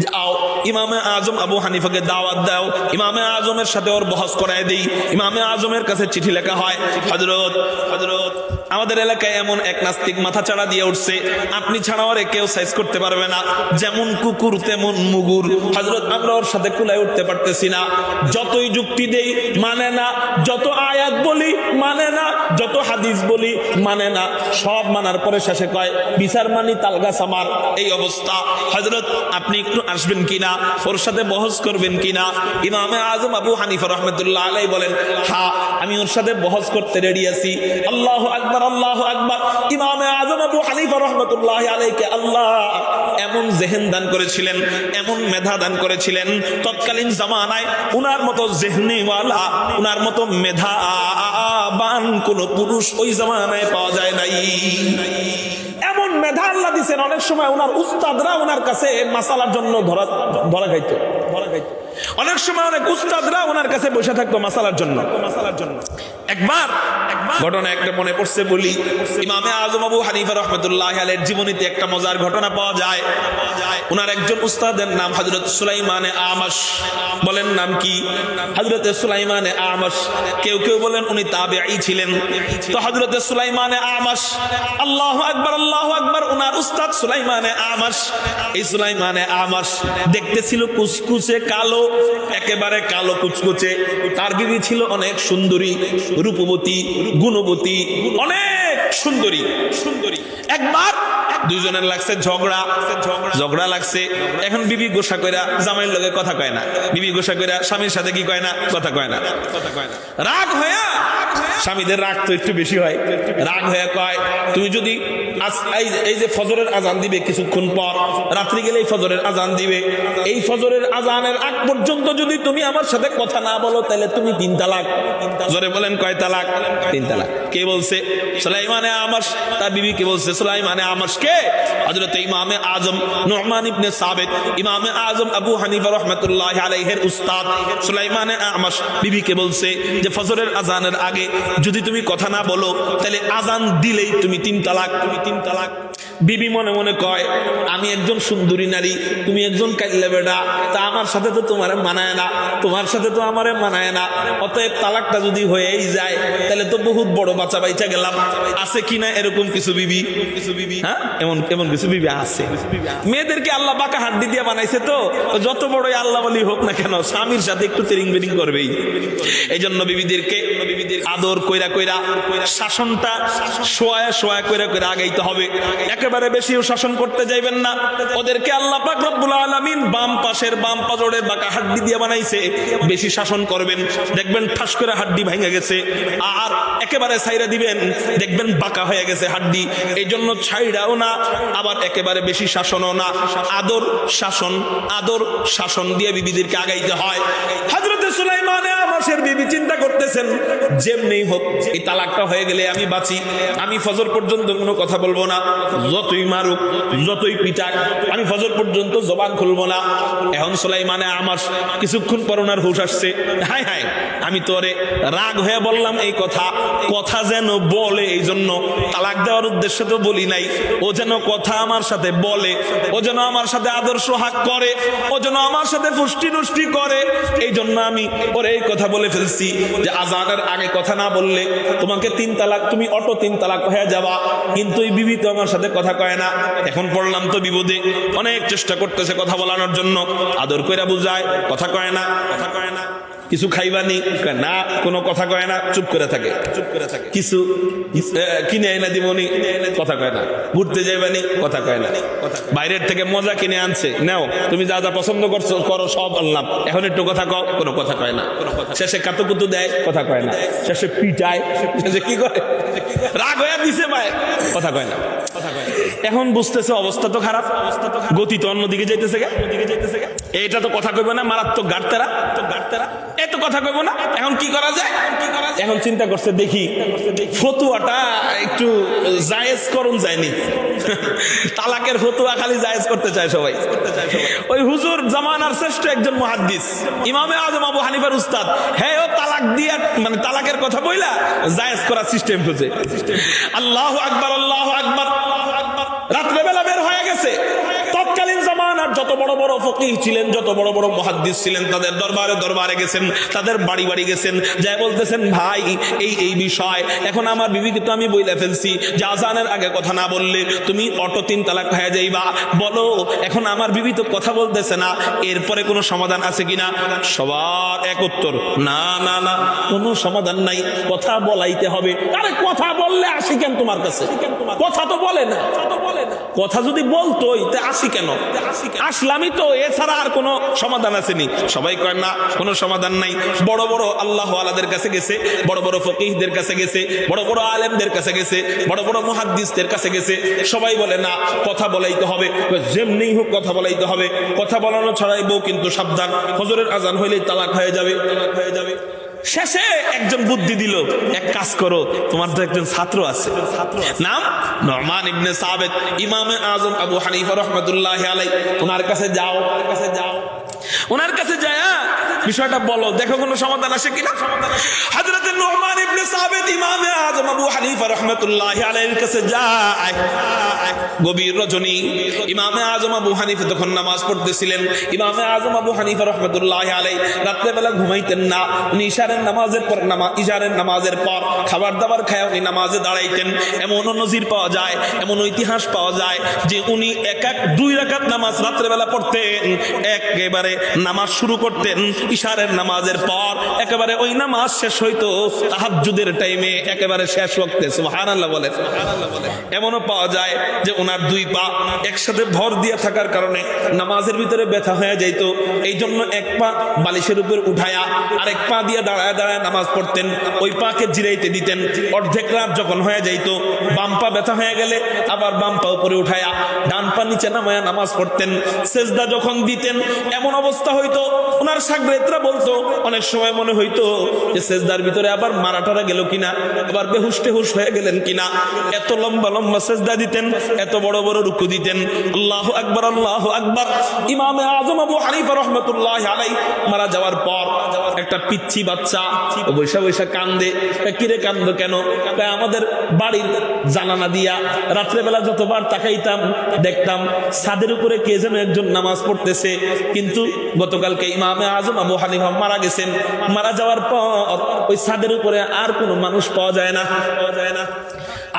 যাও ইমামে আজম আবু হানিফাকে দাওয়াত দাও, ইমামে আজমের সাথে ওর বহস করায় দেই। ইমামে আজমের কাছে চিঠি লেখা হয়, হযরত আমাদের এলাকায় এমন এক নাস্তিক মাথা চাড়া দিয়ে উঠছে, আপনি ছাড়া ওরে কেউ সাইজ করতে পারবে না, যেমন কুকুর তেমন মুগুর। হযরত আমরা ওর সাথে কুলায় উঠতে পারতেছি না, যতই যুক্তি দেই মানে না, যত আয়াত বলি মানে না, যত হাদিস বলি মানে না, সব মানার পরে শেষে কয় বিচার মানি তালগাছ আমার। এই অবস্থা। হযরত আপনি একটু আসবেন কিনা, ওর সাথে বহস করবেন কিনা? ইমামে আজম আবু হানিফা রাহমাতুল্লাহ আলাইহি বলেন, হ্যাঁ আমি ওর সাথে বহস করতে রেডি আছি। আল্লাহু আকবার, আল্লাহু আকবার। ইমামে আজম আবু হানিফা রাহমাতুল্লাহ আলাইহিকে আল্লাহ এমন জেহেন দান করেছিলেন, এমন মেধা দান করেছিলেন, তৎকালীন জামানায় উনার মতো জেহনিওয়ালা, উনার মতো মেধাবান কোন পুরুষ ওই জামানায় পাওয়া যায় নাই। এমন মেধা আল্লাহ দিয়েছেন, অনেক সময় উনার উস্তাদরা উনার কাছে মাসালার জন্য ধরা খাইতো। অনেক সময় অনেক উস্তাদরা ওনার কাছে বসে থাকতো মাসালার জন্য। একবার ঘটনা একটা মনে পড়ছে বলি। ইমামে আজম আবু হানিফা রাহমাতুল্লাহ আলাইহির জীবনীতে একটা মজার ঘটনা পাওয়া যায়। ওনার একজন উস্তাদের নাম হযরত সুলাইমানে আমাশ। বলেন নাম কি? হযরত সুলাইমানে আমাশ। কেউ কেউ বলেন উনি তাবেঈ ছিলেন। তো হযরত সুলাইমানে আমাশ, আল্লাহু আকবার, আল্লাহু আকবার, ওনার উস্তাদ সুলাইমানে আমাশ। এই সুলাইমানে আমাশ দেখতে ছিল কুচকুচে কালো, একেবারে কালো কুচকুচে। তার বিবি ছিল অনেক সুন্দরী, রূপবতী, গুণবতী, অনেক সুন্দরী। একবার দুইজনের লাগছে ঝগড়া লাগছে। এখন বিবি গোসা কইরা জামাইয়ের লগে কথা কয় না, বিবি গোসা কইরা স্বামীর সাথে কি কয় না, কথা কয় না। রাগ হয়ে, স্বামীদের রাগ তো একটু বেশি হয়, রাগ হয়ে কয় তুমি যদি এই যে ফজরের আজান দিবে কিছুক্ষণ পর, রাত্রি গেলে এই ফজরের আজান দিবে, এই ফজরের আজানের আগ পর্যন্ত যদি তুমি আমার সাথে কথা না বলো তাহলে তুমি 3 তালাক। জোরে বলেন কয় তালাক? 3 তালাক। কে বলছে? সুলাইমানে আমাশ। তার বিবি কে বলছে? সুলাইমানে আমাশ কে? হযরত ইমামে আজম নুমান ইবনে সাবিত, ইমামে আজম আবু হানিফা রাহমাতুল্লাহ আলাইহির উস্তাদ সুলাইমানে আমাশ বিবিকে বলছে যে ফজরের আজানের আগে যদি তুমি কথা না বলো তাহলে আজান দিলেই তুমি 3 তালাক। বিবি মনে মনে কয় আমি একজন সুন্দরী নারী, তুমি একজন কাল্লা বেটা, তা আমার সাথে তো তোমার মানায় না, তোমার সাথে তো আমারে মানায় না, অতএব তালাকটা যদি হয়েই যায় তাহলে তো বহুত বড় বাচ্চা বাইচা গেলাম। আছে কিনা এরকম কিছু বিবি? হ্যাঁ, এমন কিছু বিবি আছে। মেয়েদেরকে আল্লাহ বাঁকা হাড্ডি দিয়ে বানাইছে, তো যত বড়ই আল্লাহ বলি হোক না কেন স্বামীর সাথে একটু তেরিং বেরিং করবেই। এই জন্য বিবিদেরকে আদর কইরা কইরা শাসনটা শোয়া কইরা আগাইতে হবে। একেবারে বেশিও শাসন করতে যাইবেন না। ওদেরকে আল্লাহ পাক রব্বুল আলামিন বাম পাজরের বাঁকা হাড্ডি দিয়ে বানাইছে। বেশি শাসন করবেন দেখবেন ঠাস করে হাড্ডি ভেঙে গেছে, আর একেবারে ছাইরা দিবেন দেখবেন বাঁকা হয়ে গেছে হাড্ডি। এই জন্য ছাইড়াও না, আবার একেবারে বেশি শাসনও না। আদর শাসন দিয়ে বিবিদেরকে আগাইতে হয়। হযরত সুলাইমানে আমাশের বিবি চিন্তা করতেছেন যেমনি হোক এই তালাকটা হয়ে গেলে আমি বাঁচি, আমি ফজর পর্যন্ত কোনো কথা বলবো না, যতই মারুক যতই পিটাক আমি ফজর পর্যন্ত জবান খুলবো না। এখন সুলাইমানে আমাশ কিছুক্ষণ পর ওনার হুঁশ আসছে, হায় হায় আমি তোরে রাগ হয়ে বললাম এই কথা যেন বলে, এই জন্য তালাক দেওয়ার উদ্দেশ্যে তো বলি নাই, ও যেন কথা আমার সাথে বলে, ও যেন আমার সাথে আদর্শ হাক করে, ও যেন আমার সাথে ফুষ্টি নুষ্টি করে, এই জন্য আমি ওরে এই কথা বলে ফেলছি যে আজানের আগে কথা না বললে তোমাকে 3 তালাক, তুমি অটো 3 তালাক হয়ে যাবা। কিন্তু এই বিবি তো আমার সাথে কথা কয় না। এখন পড়লাম তো বিপদে, অনেক চেষ্টা করতেছে কথা বলানোর জন্য, আদর কইরা বুঝায়, কথা কয় না। কিছু খাইবানি না, কোনো কথা কয় না, চুপ করে থাকে। কিছু কিনে এনে দিবনি, কথা কয় না। ঘুরতে যাইবানি, কথা কয় না। বাইরের থেকে মজা কিনে আনছে, নাও তুমি যা যা পছন্দ করো সব আনলাম, এখন একটু কথা কও, কোনো কথা কয় না। শেষে কাতুকুতু দেয়, কথা কয় না। শেষে পিটায়, শেষে কি করে, রাগ হয়ে দিছে ভাই, কথা কয় না। এখন বুঝতেছে অবস্থা তো খারাপ, গতি তো অন্যদিকে যাইতেছে গে। এটা তো কথা কইব না, মারাত্মক গাড়তেরা, এত কথা কইব না। এখন কি করা যায়? এখন চিন্তা করছে দেখি ফতুয়াটা একটু জায়েজ করুন যায়নি। তালাকের ফতুয়া খালি জায়েজ করতে চায় সবাই। ওই হুজুর জামানার শ্রেষ্ঠ একজন মুহাদ্দিস ইমামে আজম আবু হানিফার উস্তাদ, হ্যাঁ ও তালাক দিয়া মানে তালাকের কথা বইলা জায়েজ করার সিস্টেম খুঁজে। আল্লাহু আকবার, আল্লাহু আকবার। রাত্রে বেলা বের হয়ে গেছে, তৎকালীন জামানার যত বড় বড় বড় ফকিহ ছিলেন, যত বড় বড় মুহাদ্দিস ছিলেন, তাদের দরবারে দরবারে গেছেন, তাদের বাড়ি বাড়ি গেছেন, যাই বলতেছেন ভাই এই বিষয় এখন আমার বিবিকে তো আমি বইলা ফেলছি যে আজানের আগে কথা না বললে তুমি অটো 3 তালাক হয়ে যাইবা, বলো এখন আমার বিবি তো কথা বলতেছে না, এরপরে কোনো সমাধান আছে কিনা? সবার এক উত্তর, না না না, কোনো সমাধান নাই, কথা বলাইতে হবে। আরে কথা বললে আসি কেন তোমার কাছে? কথা তো বলে না, কথা যদি বলতোই তে আসি কেন? আসলামই তো, এছাড়া আর কোনো সমাধান আসেনি। সবাই কয় না, কোনো সমাধান নাই। বড় বড় আল্লাহ ওয়ালাদের কাছে গেছে, বড় বড় ফকিহদের কাছে গেছে, বড় বড় আলেমদের কাছে গেছে, বড় বড় মুহাদ্দিসদের কাছে গেছে, সবাই বলে না, কথা বলাইতে হবে, যেমনি হোক কথা বলাইতে হবে, কথা বলানো ছাড়াইবো কিন্তু সাবধান, ফজরের আজান হইলেই তালাক হয়ে যাবে, তালাক হয়ে যাবে। শেষে একজন বুদ্ধি দিল, এক কাজ করো, তোমার তো একজন ছাত্র আছে, নাম নুমান ইবনে সাবিত, ইমামে আজম আবু হানিফা রাহমাতুল্লাহি আলাইহি, ওনার কাছে যাও, ওনার কাছে যায় বিষয়টা বলো, দেখো কোনো সমাধান আসে কিনা। হযরত নুমান ইবনে সাবিত ইমামে আজম আবু হানিফা রাহমাতুল্লাহি আলাইহির কাছে যায়। গভীর রজনী, ইমামে আজম আবু হানিফা তখন নামাজ পড়তেছিলেন। ইমামে আজম আবু হানিফা রাহমাতুল্লাহি আলাইহি রাত্রে বেলা ঘুমাইতেন না, উনি ইশারের নামাজের পর খাবার দাবার খায় উনি নামাজে দাঁড়াইতেন। এমন নজির পাওয়া যায়, এমন ইতিহাস পাওয়া যায় যে উনি 2 রাকাত নামাজ রাত্রে বেলা পড়তেন, একেবারে নামাজ শুরু করতেন ইশারের নামাজের পর, একেবারে ওই নামাজ শেষ হইতো তাহাজ্জুদের টাইমে, একেবারে শেষ ওয়াক্তে। সুবহানাল্লাহ বলেন। এমনও পাওয়া যায় যে ওনার 2 পা একসাথে ভর দিয়ে থাকার কারণে নামাজের ভিতরে ব্যথা হয়ে যাইত, এই জন্য এক পা বালিশের উপর উঠায়া আরেক পা দিয়ে দাঁড়ায় দাঁড়ায় নামাজ পড়তেন, ওই পাকে জিরাইতে দিতেন। অর্ধেক রাত যখন হয়ে যাইত, বাম পা ব্যথা হয়ে গেলে আবার বাম পা উপরে উঠায়া ডান পা নিচে নামায়া নামাজ পড়তেন। সেজদা যখন দিতেন এমন অবস্থা হইতো, ওনার শাগরেদরা বলতো, অনেক সময় মনে হইতো যে সেজদার ভিতরে আবার মারাটারা গেল কিনা, আবার বেহুশ টেহুশ হয়ে গেলেন কিনা। এত লম্বা লম্বা সেজদা দিতেন, এত বড় বড় রুকু দিতেন। আল্লাহু আকবার, আল্লাহু আকবার। ইমামে আজম আবু হানিফা রাহমাতুল্লাহি আলাইহি মারা যাওয়ার পর একটা পিচ্চি বাচ্চা বৈশা বৈশা কান্দে। কিরে কান্দো কেন? আমাদের বাড়ির জানালা দিয়া রাত্রেবেলা যতবার তাকাইতাম দেখতাম ছাদের উপরে কে যেন একজন নামাজ পড়তেছে, কিন্তু গতকালকে ইমামে আজম আবু হানিফা মারা গেছেন, মারা যাওয়ার পর ওই ছাদের উপরে আর কোনো মানুষ পাওয়া যায় না,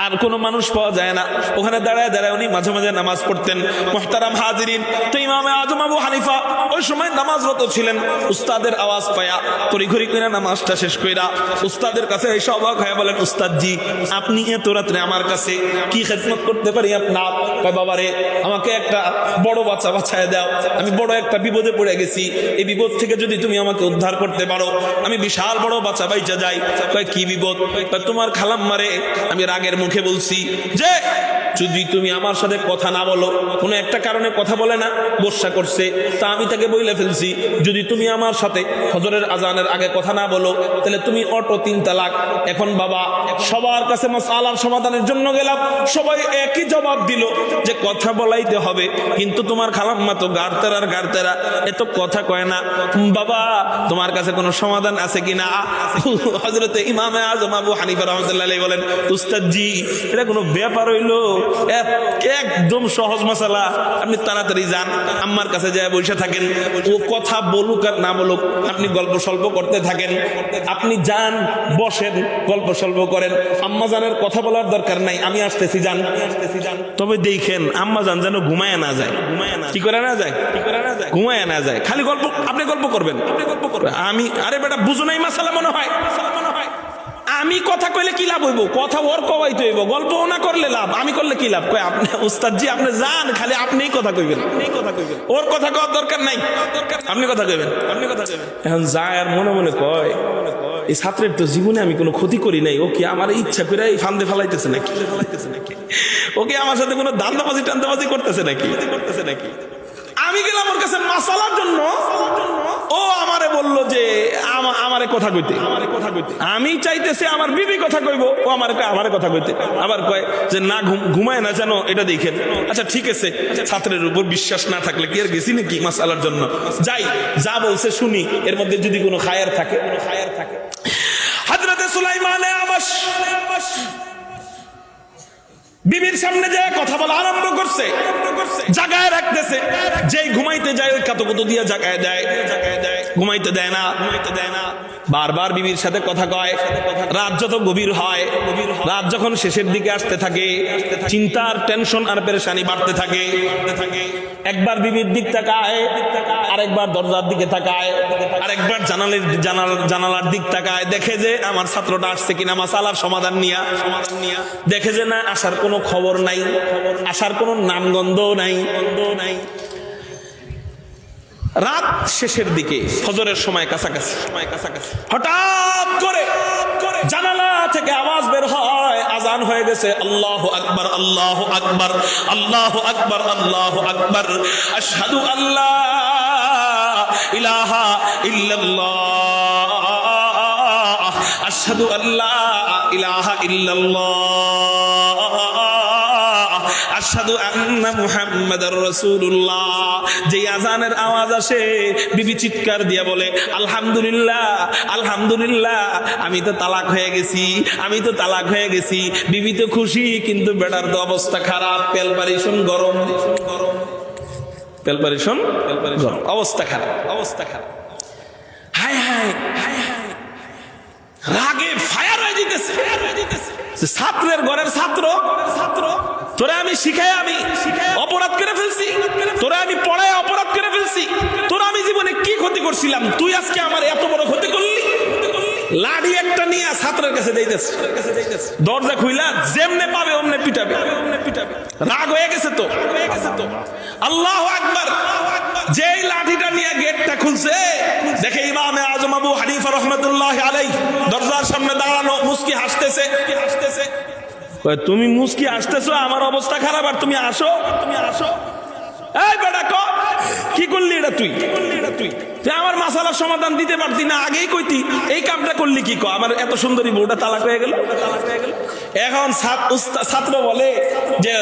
আর কোনো মানুষ পাওয়া যায় না। ওখানে দাঁড়ায় দাঁড়ায় উনি মাঝে মাঝে নামাজ পড়তেন। মুহতারাম হাজিরিন, তো ইমামে আজম আবু হানিফা ওই সময় নামাজরত ছিলেন। উস্তাদের আওয়াজ পায়া তড়িঘড়ি করে নামাজটা শেষ কইরা উস্তাদের কাছে এসে অবাক হয়ে বলেন, উস্তাদজি আপনি এত রাত্রে আমার কাছে কি খেদমত করতে পারি আপনার? কয় বাবারে, আমাকে একটা বড় বাচ্চা বাচ্চায় দাও, আমি বড় একটা বিপদে পড়ে গেছি, এই বিপদ থেকে যদি তুমি আমাকে উদ্ধার করতে পারো আমি বিশাল বড় বাচ্চা বাইচা যাই। কয় কি বিপদ? কয় তোমার খালাম্মারে আমি রাগের মুখে বলছি যে যদি তুমি আমার সাথে কথা না বলো, কোনো একটা কারণে কথা বলে না, গোসা করছে, তা আমি তাকে বইলে ফেলছি যদি তুমি আমার সাথে ফজরের আজানের আগে কথা না বলো তাহলে তুমি অটো 3 তালাক। এখন বাবা সবার কাছে মাসআলার সমাধানের জন্য গেলাম, সবাই একই জবাব দিল যে কথা বলাইতে হবে, কিন্তু তোমার খালাম্মা তো গাড়তেরা এত কথা কয় না। বাবা তোমার কাছে কোনো সমাধান আছে কিনা? হযরতে ইমামে আজম আবু হানিফা রাহমাতুল্লাহি আলাইহি বলেন, উস্তাদজি এটা কোনো ব্যাপার হইলো? একদম সহজ মাসালা, আপনি তাড়াতাড়ি যান, আম্মার কাছে যায় বসে থাকেন, ও কথা বলুক আর না বলুক আপনি গল্প স্বল্প করতে থাকেন, আপনি যান বসেন গল্প স্বল্প করেন, আম্মা জানের কথা বলার দরকার নাই, আমি আসতেছি যান। তবে দেখেন আম্মা জান যেন ঘুমায় না যায়, কি করে না যায়, ঘুমায় না যায়, খালি গল্প, আপনি গল্প করবেন, আমি আরে বেটা বুঝো নাই মাসালা মনে হয়। আমি কথা কইলে কি লাভ হইব? কথা ওর কওয়াইতে হইব, গল্প না করলে লাভ, আমি করলে কি লাভ? কয় আপনি উস্তাদজি আপনি যান, খালি আপনিই কথা কইবেন, ওর কথা কওয়ার দরকার নাই, আপনি কথা কইবেন। এখন যায় আর মনে মনে কয় এই ছাত্রের তো জীবনে আমি কোনো ক্ষতি করি নাই, ও কি আমার ইচ্ছা করে এই ফান্দে ফেলাইতেছে নাকি? ও কি আমার সাথে কোনো টান্দাবাজি করতেছে নাকি? আমি গেলাম ওর কাছে মাসালার জন্য, ও আমারে বললো যে আমারে কথা কইতে, আমি চাইতেছি আমার বিবি কথা কইব, ও আমারে কথা কইতে, আবার কয় যে না ঘুমায় না জানো এটা দেখেন। আচ্ছা ঠিক আছে, ছাত্রের উপর বিশ্বাস না থাকলে কি আর গেছি নাকি মাসালার জন্য? যাই, যা বলছে শুনি, এর মধ্যে যদি কোনো খায়ের থাকে। হযরতে সুলাইমানে আবাস বিবির সামনে যে কথা বলা আরম্ভ করছে, জাগায় রাখতেছে, যেই ঘুমাইতে যায় ওই কাতকুতো দিয়ে জাগায় দেয়, ঘুমাইতে দেয় না। বারবার বিবির সাথে কথা কয়। রাত যত গভীর হয়, রাত যখন শেষের দিকে আসতে থাকে, চিন্তার টেনশন আর পেরেশানি বাড়তে থাকে। একবার বিবির দিক তাকায়, আরেকবার দরজার দিকে তাকায়, আরেকবার জানালার দিক তাকায়, দেখে যে আমার ছাত্রটা আসছে কিনা মাসালার সমাধান নিয়া, দেখে যে না আসার কোনো খবর নাই, আসার কোনো নামগন্ধ নাই। রাত শেষের দিকে ফজরের সময় কাছাকাছি, হঠাৎ করে জানালা থেকে আওয়াজ বের হয়, আজান হয়ে গেছে। আল্লাহু আকবার, আল্লাহু আকবার, আল্লাহু আকবার, আল্লাহু আকবার, আশহাদু আল্লা ইলাহা ইল্লাল্লাহ, আশহাদু আল্লা ইলাহা ইল্লাল্লাহ, আশহাদু আন্না মুহাম্মাদার রাসূলুল্লাহ। যে আজানের আওয়াজ আসে, বিবি চিৎকার দিয়া বলে আলহামদুলিল্লাহ, আলহামদুলিল্লাহ, আমি তো তালাক হয়ে গেছি, আমি তো তালাক হয়ে গেছি। বিবি তো খুশি, কিন্তু বেটার তো অবস্থা খারাপ, পেলপারিশন গরম, পেলপারিশন গরম, অবস্থা খারাপ, অবস্থা খারাপ। হায় হায় হায় হায়, রাগে ফায়ার হয়ে দিতেছে। ছাত্রের ঘরের ছাত্র, তোরে আমি শিখাই, আমি অপরাধ করে ফেলছি, তোরে আমি পড়ায় অপরাধ করে ফেলছি, তোরা আমি জীবনে কি ক্ষতি করছিলাম, তুই আজকে আমার এত বড় ক্ষতি করলি। লাঠি একটা নিয়ে ছাত্রের কাছে দিতেছে, দরজা খুইলা যেমনে পাবে অমনে পিটাবে। রাগ হয়ে গেছে তো, আল্লাহু আকবার। যেই লাঠিটা নিয়ে গেটটা খুলছে, দেখে ইমামে আজম আবু হানিফা রাহমাতুল্লাহি আলাইহি দরজার সামনে দাঁড়ানো, মুস্কি হাসতেছে। তুমি মুস্কি আসতেছো, আমার অবস্থা খারাপ, আর তুমি আসো, এই বেটা কি করলি এটা তুই? আমার মাসালার সমাধান দিতে পারতি না, আগেই কইতি, এই কামটা করলি কি? আমার এত সুন্দরী বউটা তালাক হয়ে গেল। এখন ছাত্র বলে যে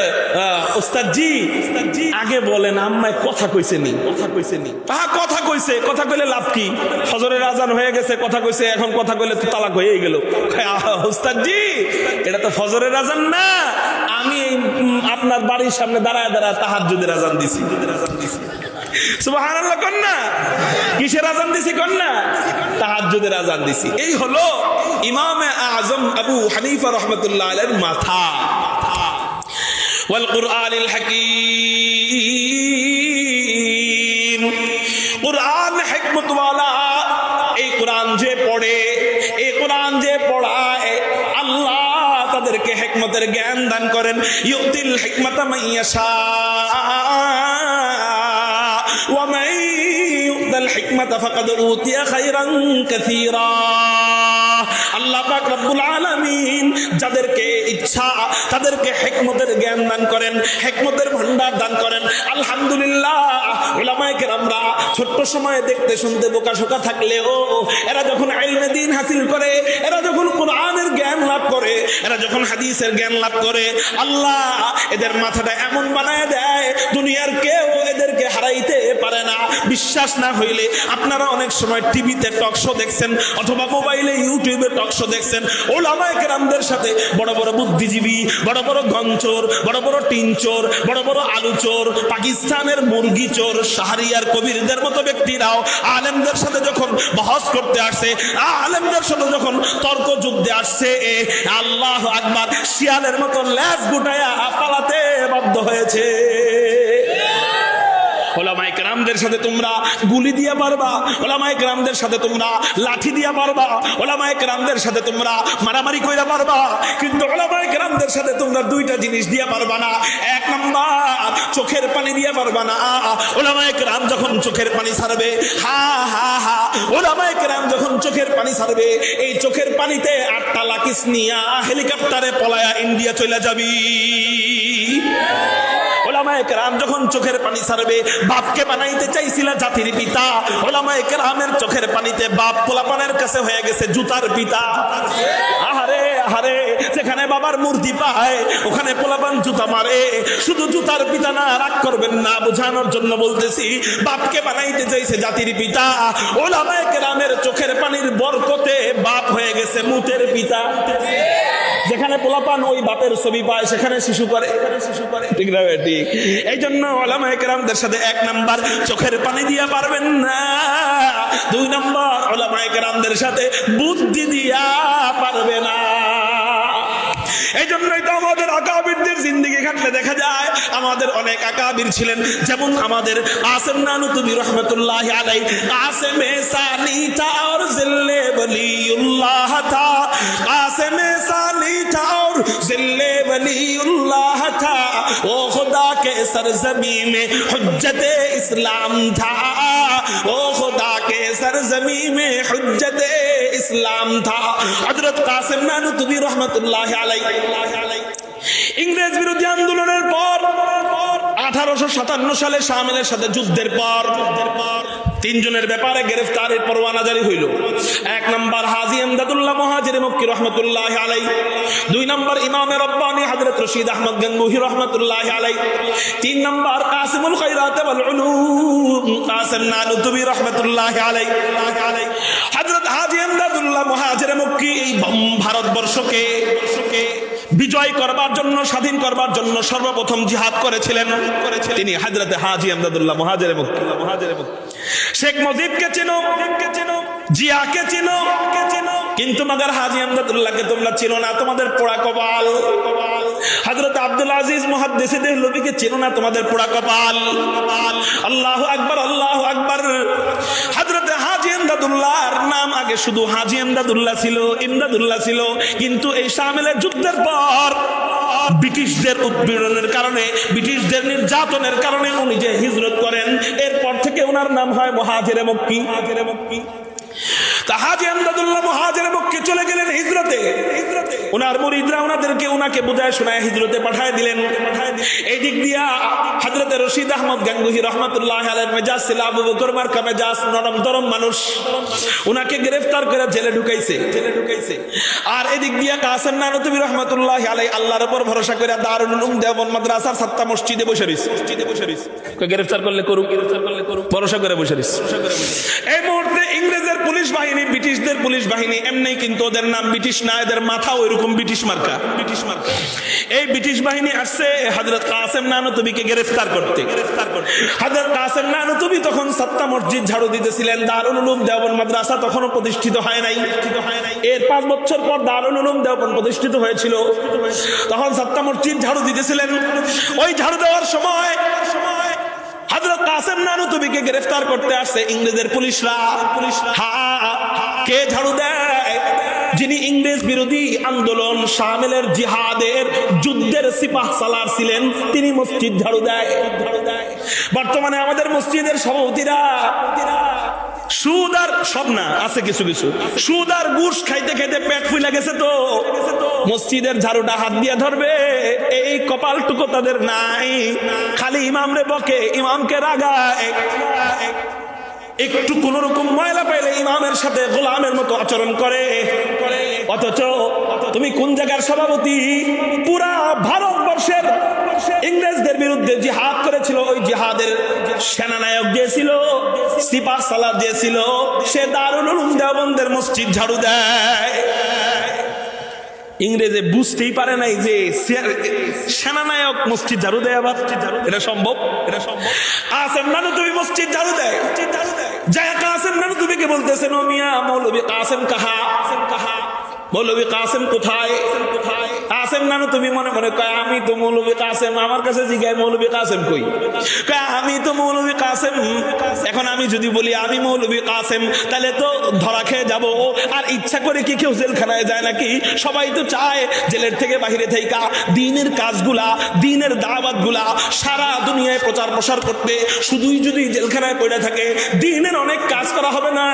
ওস্তাদ জি আগে বলেন আম্মায় কথা কইছে নি, কথা কইলে লাভ কি? ফজরের আজান হয়ে গেছে, কথা কইছে, এখন কথা কইলে তো তালাক হয়ে গেল। ওস্তাদ জি এটা তো ফজরের আজান না, আমি আপনার বাড়ির সামনে দাঁড়ায় তাহাজ্জুদের আজান দিছি। সুবহানাল্লাহ কন্যা, কিসের আজান দিছি কন্যা? তাহাজ্জুদের আজান দিছি। এই হলো ইমামে আজম আবু হানিফা রাহমাতুল্লাহ আলাইহির মাথা। ওয়াল কুরআনিল হাকীম, কুরআন হিকমত ওয়ালা। এই কোরআন যে পড়ে, এই কোরআন যে পড়ায়, আল্লাহ তাদেরকে হিকমতের জ্ঞান দান করেন। ইউতিল হিকমাতা মাইয়াশা ওয়া মান ইউতাল হিকমাতা ফাকাদ উতিয়া খায়রান কাসীরা। আল্লাহ পাক রব্বুল আলামিন যাদেরকে ইচ্ছা তাদেরকে হিকমতের জ্ঞান দান করেন, হিকমতের ভান্ডার দান করেন। আলহামদুলিল্লাহ, উলামায়ে কেরামরা ছোট্ট সময়ে দেখতে শুনতে বোকাশোকা থাকলেও এরা যখন ইলমে দ্বীন হাসিল করে, এরা যখন কোরআনের জ্ঞান লাভ করে, এরা যখন হাদিসের জ্ঞান লাভ করে, আল্লাহ এদের মাথাটা এমন বানায় দেয় দুনিয়ার কেউ এদেরকে হারাইতে পারে না। বিশ্বাস না হইলে আপনারা অনেক সময় টিভিতে টক শো দেখছেন অথবা মোবাইলে ইউটিউবে টক শো দেখছেন। ওলামায়ে কেরামদের সাথে বড় বড় বুদ্ধিজীবী, বড় বড় গঞ্চোর, বড় বড় টিনচোর, বড় বড় আলুচোর, পাকিস্তানের মুরগি চোর, শাহরিয়ার কবিরদের মতো ব্যক্তিরাও আলেমদের সাথে যখন বহস করতে আসছে, আলেমদের সাথে যখন তর্ক যুদ্ধে আসছে, আল্লাহু আকবার, শিয়ালের মতো লেজ গুটায়া পালাতে বাধ্য হয়েছে। ওলামায়ে কেরামদের সাথে তোমরা গুলি দিয়া পারবা, ওলামায়ে কেরামদের সাথে তোমরা লাঠি দিয়া পারবা, ওলামায়ে কেরামদের সাথে তোমরা মারামারি কইরা পারবা, কিন্তু ওলামায়ে কেরামদের সাথে তোমরা দুইটা জিনিস দিয়া পারবা না। এক নাম্বার, চোখের পানি দিয়া পারবা না। ওলামায়ে কেরাম যখন চোখের পানি ছাড়বে, হা হা হা, ওলামায়ে কেরাম যখন চোখের পানি ছাড়বে, এই চোখের পানিতে 8টা লাকিস নিয়া হেলিকপ্টারে পলায়া ইন্ডিয়া চলে যাবি। ওলামায়ে কেরাম যখন চোখের পানি ছাড়বে, বাপকে বানাইতে চাইছিল জাতির পিতা, ওলামায়ে কেরামের চোখের পানিতে বাপ পোলাপানের কাছে হয়ে গেছে জুতার পিতা। আহারে আহারে, যেখানে বাবার মূর্তি পায় ওখানে পোলাপান জুতা মারে। শুধু জুতার পিতা না, রাগ করবেন না, বোঝানোর জন্য বলতেছি, বাপকে বানাইতে চাইছে জাতির পিতা, ওলামায়ে কেরামের চোখের পানির বরকতে বাপ হয়ে গেছে মুতের পিতা। যেখানে যেখানে পোলাপান ওই বাপের ছবি পায় সেখানে শিশু করে, ঠিক না বেটি? এই জন্য উলামায়ে কেরামদের সাথে 1 নাম্বার চোখের পানি দিয়া পারবেন না, 2 নাম্বার উলামায়ে কেরামদের সাথে বুদ্ধি দিয়া পারবে না। এই জন্যই তো আমাদের আকাবিরদের জিন্দেগি ঘাটলে দেখা যায় আমাদের অনেক আকাবির ছিলেন, যেমন আমাদের কাসেম নানুতুবি রহমতুল্লাহ আলাইহি, কাসেমে সানি था और जिल्ले वलीउल्लाह था, कासिम सानी था और जिल्ले वलीउल्लाह था, वो खुदा के सरजमी में हुज्जत इस्लाम था, वो खुदा के सरजमी में हुज्जत इस्लाम था। हजरत कासिम नानुतुबी रहमतुल्लाह अलैहि ইংরেজ বিরোধী আন্দোলনের পর 1857 সালে শামিলের সাথে যুদ্ধের পর 3 জনের ব্যাপারে গ্রেফতারের পরোয়ানা জারি হইল। 1 নাম্বার হাজী ইমদাদুল্লাহ মুহাজির মক্কি রহমতুল্লাহ আলাইহি, 2 নাম্বার ইমামে রব্বানি হযরত রশিদ আহমদ গঙ্গুহি রহমতুল্লাহ আলাইহি, 3 নাম্বার কাসিমুল খায়রাত ওয়াল উলুম কাসিম নানুতুবি রহমতুল্লাহ আলাইহি। হযরত হাজী ইমদাদুল্লাহ মুহাজির মক্কি এই ভারতবর্ষকে বিজয় করবার জন্য, স্বাধীন করবার জন্য সর্বপ্রথম জিহাদ করেছিলেন তিনি হযরত হাজী ইমদাদুল্লাহ মুহাজির মক্কি। শেখ মুজিবকে চেনো, জিয়াকে চেনো, কিন্তু মগর হাজী ইমদাদুল্লাহকে তোমরা চেনো না, তোমাদের পোড়া কপাল। হযরত আব্দুল আজিজ মুহাদ্দিস দেহলভীকে চেনো না, তোমাদের পোড়া কপাল। আল্লাহু আকবার, আল্লাহু আকবার। হযরত হাজী ইমদাদুল্লাহর নাম আগে শুধু হাজী ইমদাদুল্লাহ ছিল, কিন্তু এই শামিলের যুদ্ধের পর ব্রিটিশদের উৎপীড়নের কারণে, ব্রিটিশদের নির্যাতনের কারণে উনি যে হিজরত করেন, এরপর থেকে ওনার নাম হয় মুহাজিরে মক্কি। হাজী ইমদাদুল্লাহ মুহাজিরে মক্কি চলে গেলেন হিজরতে। ওনার মুরিদরা ওনাকে বুঝায় শোনায় হিজরতে পাঠায় দিলেন। এই দিক দিয়া হযরত রশিদ আহমদ গঙ্গুহি রহমতুল্লাহ আলাইহির মেজাজ ছিল আবু বকর মার্কা মেজাজ, নরম দরম মানুষ। ওনাকে গ্রেফতার করে জেলে ঢুকাইছে। আর এদিক দিয়া কাসেম নানুতুবি রহমতুল্লাহ আলাইহি আল্লাহর উপর ভরসা করে দারুল উলুম দেওবন্দ মাদ্রাসার 7টা মসজিদে বসে রইছে। গ্রেফতার করলে করুক, ভরসা করে বসে রইছে। এই মুহূর্তে ইংরেজের পুলিশ বাহিনী, ব্রিটিশদের পুলিশ বাহিনী, এমনি কিন্তু ওদের নাম ব্রিটিশ না, এদের মাথা ওইরকম ব্রিটিশ মার্কা। এই ব্রিটিশ বাহিনী আসছে হযরত কাসেম নানুতুবিকে গ্রেফতার করতে। হযরত কাসেম নানুতুবি তখন 7টা মসজিদ ঝাড়ু দিতেছিলেন। দারুল উলুম দেওবন্দ মাদ্রাসা তখনও প্রতিষ্ঠিত হয় নাই। এর 5 বছর পর দারুল উলুম দেওবন্দ প্রতিষ্ঠিত হয়েছিল। তখন 7টা মসজিদ ঝাড়ু দিতেছিলেন। ওই ঝাড়ু দেওয়ার সময় হযরত কাসেম নানুতুবিকে গ্রেফতার করতে আসছে ইংরেজের পুলিশরা। কে ঝাড়ু দেয়? যিনি ইংরেজ বিরোধী আন্দোলন, শামিলের জিহাদের যুদ্ধের সিপাহ সালার ছিলেন, তিনি মসজিদ ঝাড়ু দেয়। বর্তমানে আমাদের মসজিদের সভাপতিরা সুদ আর সব না, আছে কিছু সুদ আর ঘুষ খাইতে খাইতে পেট ফুলে গেছে, তো মসজিদের ঝাড়ুটা হাত দিয়ে ধরবে এই কপালটুকু তাদের নাই। খালি ইমামরে বকে, ইমামকে রাগায়, একটু কোন রকম ময়লা পাইলে ইমামের সাথে গোলামের মতো আচরণ করে। অথচ তুমি কোন জায়গার সভাপতি? পুরা ভারতবর্ষের ইংরেজদের বিরুদ্ধে জিহাদ করেছিল, ওই জিহাদের সেনানায়ক যে ছিল, সিপাহ সালার যে ছিল, সে দারুল উলুম দেওবন্দের মসজিদ ঝাড়ু দেয়। ইংরেজে বুঝতেই পারে নাই যে সেনানায়ক মসজিদ ঝাড়ু দেয়। আবার এটা সম্ভব? কাসেম নানুতুবি মসজিদ ঝাড়ু দেয়। যায় কাসেম নানুতুবিকে বলতেছেন, ও মিয়া, মৌলভী কাসেম কাহা? মৌলভী কাসেম কোথায়? কাসেম নানুতুবি মনে মনে কয়, আমি তো মৌলভী কাসেম। আমার কাছে জিজ্ঞাসা, মৌলভী কাসেম কই? কয়, আমি তো মৌলভী কাসেম। এখন আমি যদি বলি আমি মৌলভী কাসেম, তাহলে তো ধরা খেয়ে যাবো। আর ইচ্ছা করে কি কেউ জেলখানায় যায় নাকি? সবাই তো চায় জেলের থেকে বাহিরে থেকে দ্বীনের কাজগুলা, দ্বীনের দাওয়াতগুলা সারা দুনিয়ায় প্রচার প্রসার করতে। শুধুই যদি জেলখানায় পড়ে থাকে, দ্বীনের অনেক কাজ করা হবে না।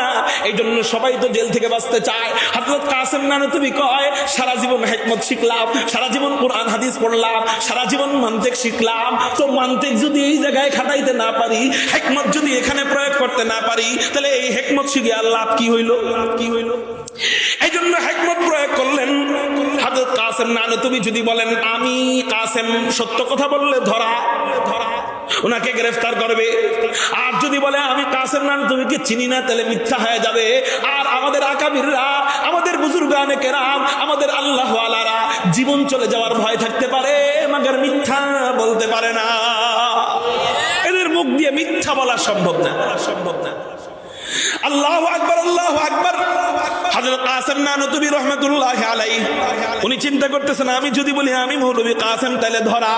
এই জন্য সবাই তো জেল থেকে বাঁচতে চায়। হযরত কাসেম নানুতুবি কয়, সারা জীবন হিকমত শিখলাম, সারা জীবন কোরআন হাদিস পড়লাম, সারা জীবন মানতিক শিখলাম, তো মানতিক যদি এই জায়গায় খাটাইতে না পারি, হিকমত যদি এখানে প্রয়োগ করতে না পারি, তাহলে এই হিকমত শিখে আল্লাহ কি হইল? এই জন্য হিকমত প্রয়োগ করলেন। হযরত কাসেম নানুতুবি যদি বলেন আমি কাসেম, সত্য কথা বললে ধরা। ওনাকে গ্রেফতার করবে। আর যদি বলে আমি কাসেম নানতুবিকে চিনি না, তাহলে মিথ্যা হয়ে যাবে। আর আমাদের আকাবিররা, আমাদের বুজুর্গানে কেরাম, আমাদের আল্লাহ ওয়ালারা জীবন চলে যাওয়ার ভয় থাকতে পারে, মাগার মিথ্যা বলতে পারে না। এদের মুখ দিয়ে মিথ্যা বলা সম্ভব না, সম্ভব না। আল্লাহু আকবার, আল্লাহু আকবার। হযরত কাসেম নানতুবি রাহমাতুল্লাহি আলাইহি উনি চিন্তা করতেছেন, আমি যদি বলি আমি মৌলভী কাসেম তাহলে ধরা,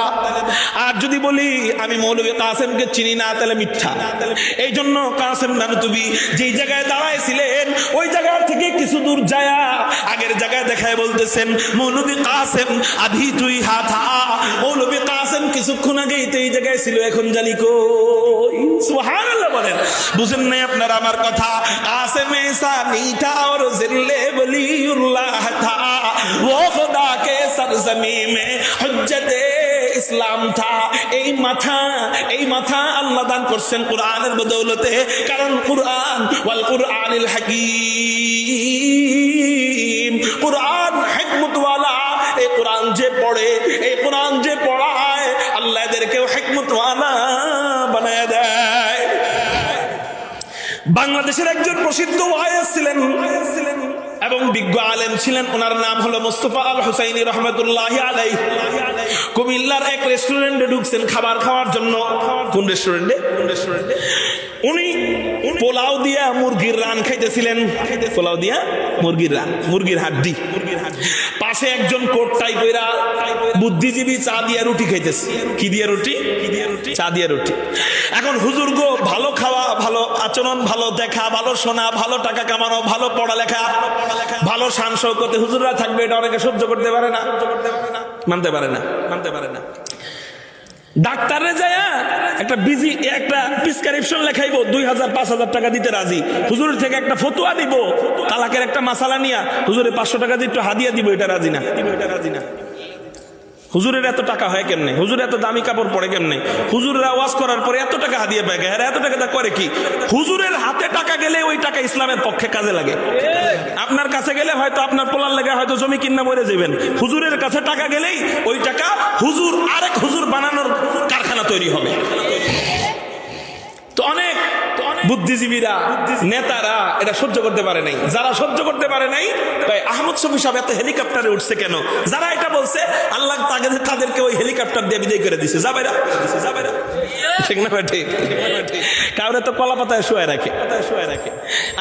আর যদি বলি আমি মৌলভী কাসেমকে চিনি না তাহলে মিথ্যা। এই জন্য কাসেম নানতুবি যেই জায়গায় দাঁড়াইছিলেন ওই জায়গা থেকে কিছু দূর যায়া আগের জায়গায় দেখায় বলতেছেন, মৌলভী কাসেম আধি তুই হাথা। মৌলভী কাসেম কিছুক্ষণ আগেই তো এই জায়গায় ছিল, এখন জানি কই। সুবহানাল্লাহ বলেন, বুঝেন নাই আপনারা আমার কথা? কাসেম ऐसा मीठा और जिल्ले वलीउल्लाह था, वो खुदा के सरजमी में हुज्जते ইসলাম থা। এই মাথা আল্লাহ দান করছেন কোরআনের বদৌলতে, কারণ কোরআন ওয়াল কোরআনিল হাকীম, কোরআন হিকমত ওয়ালা। এই কোরআন যে পড়ে, এই কোরআন যে পড়ায়, আল্লাহ এদেরকেও হিকমত ওয়ালা বানায় দেয়। বাংলাদেশের একজন প্রসিদ্ধ ওয়াইজ ছিলেন এবং বিজ্ঞ আলেম ছিলেন, ওনার নাম হলো মুস্তাফা আল হুসাইনি রহমতুল্লাহি আলাইহি। কুমিল্লার এক রেস্টুরেন্টে ঢুকছেন খাবার খাওয়ার জন্য। কোন রেস্টুরেন্টে? উনি পোলাও দিয়া মুরগির রান খাইতেছিলেন। পোলাও দিয়া মুরগির রান, মুরগির হাড্ডি। পাশে একজন কোট টাই কইরা বুদ্ধিজীবী চা দিয়া রুটি খাইতেছে। কি দিয়া রুটি? চা দিয়া রুটি। এখন হুজুর গো, ভালো খাওয়া, ভালো আচরণ, ভালো দেখা, ভালো শোনা, ভালো টাকা কামানো, ভালো পড়ালেখা, ভালো শান শৌকতে হুজুররা থাকবে, এটা অনেকে সহ্য করতে পারে না, মানতে পারে না। ডাক্তারে যায় একটা প্রেসক্রিপশন লেখাইবো, 2000-5000 টাকা দিতে রাজি। হুজুরের থেকে একটা ফতুয়া দিব, তালাকের একটা মাসালা নিয়া হুজুরের 500 টাকা দিয়ে একটু হাদিয়া দিব, এটা রাজি না। হুজুরের এত টাকা হয় কেমনে? হুজুর এত দামি কাপড় পরে কেমনে? হুজুরের আওয়াজ করার পরে এত টাকা হাদিয়া পায়, এরা এত টাকা করে কি? হুজুরের হাতে টাকা গেলে ওই টাকা ইসলামের পক্ষে কাজে লাগে। আপনার কাছে গেলে হয়তো আপনার পোলার লেগে হয়তো জমি কিনা মরে যাবেন, হুজুরের কাছে টাকা গেলেই ওই টাকা হুজুর আরেক হুজুর বানানোর কারখানা তৈরি হবে। তো অনেক বুদ্ধিজীবীরা, নেতারা এটা সহ্য করতে পারে নাই। যারা সহ্য করতে পারে নাই, তাই আহমদ শফি সাহেব এত হেলিকপ্টারে উঠছে কেন? যারা এটা বলছে আল্লাহ তাদেরকে ওই হেলিকপ্টার দিয়ে বিদায় করে দিছে। যাবেরা ঠিক না? ঠিক। কাউরে তো কলা পাতায় শুয়ে রাখে।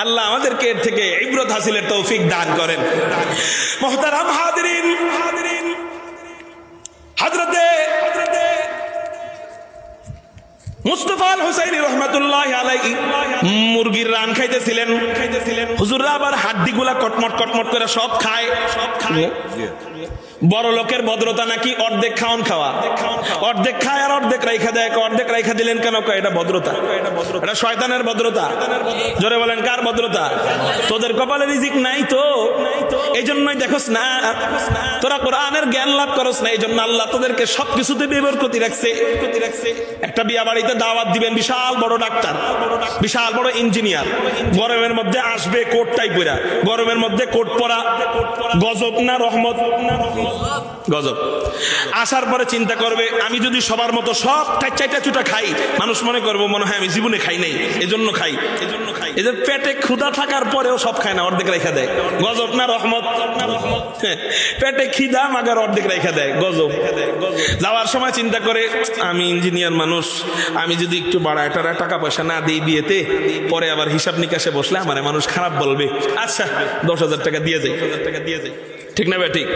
আল্লাহ আমাদেরকে এর থেকে ইবরত হাসিলের তৌফিক দান করেন। মুহতারাম হাজিরিন, হযরতে মুস্তাফা আল হুসাইনি রাহমাতুল্লাহি আলাইহি মুরগির রান খাইতেছিলেন। হুজুররা আবার হাড্ডিগুলা কটমট করে সব খায়। বড় লোকের ভদ্রতা নাকি অর্ধেক খাওয়া, অর্ধেক খায় আর অর্ধেক রাইখা দেয়। অর্ধেক রাইখা দিলেন কেন? এটা ভদ্রতা, এটা শয়তানের ভদ্রতা। জোরে বলেন, কার ভদ্রতা? তোদের কপালে রিজিক নাই তো, এই জন্যই দেখোস না তোরা কোরআনের জ্ঞান লাভ করস না। এই জন্য আল্লাহ তোদেরকে সবকিছুতে বেবরকতি রাখছে। একটা বিয়া বাড়িতে দাওয়াত দিবেন, বিশাল বড় ডাক্তার, বিশাল বড় ইঞ্জিনিয়ার, গরমের মধ্যে আসবে কোট টাই পরা, গরমের মধ্যে কোট পরা, গজব না রহমত? গজব। আসার পরে চিন্তা করবে, আমি যদি সবার মতো সব চাইটা চুটা খাই, মানুষ মনে করবো মনে হয় আমি জীবনে খাই নাই, এজন্য খাই। এই যে পেটে ক্ষুধা থাকার পরেও সব খায় না, অর্ধেক রেখা দেয়। গজব না রহমত? পেটে খিদা মাগার অর্ধেক রেখা দেয়, গজব। যাওয়ার সময় চিন্তা করে, আমি ইঞ্জিনিয়ার মানুষ, আমি যদি একটু বাড়ায় টাকা পয়সা না দিই বিয়েতে, পরে আবার হিসাব নিকাশে বসলে আমার মানুষ খারাপ বলবে। আচ্ছা 10,000 টাকা দিয়ে যাই। ঠিক না ঠিক?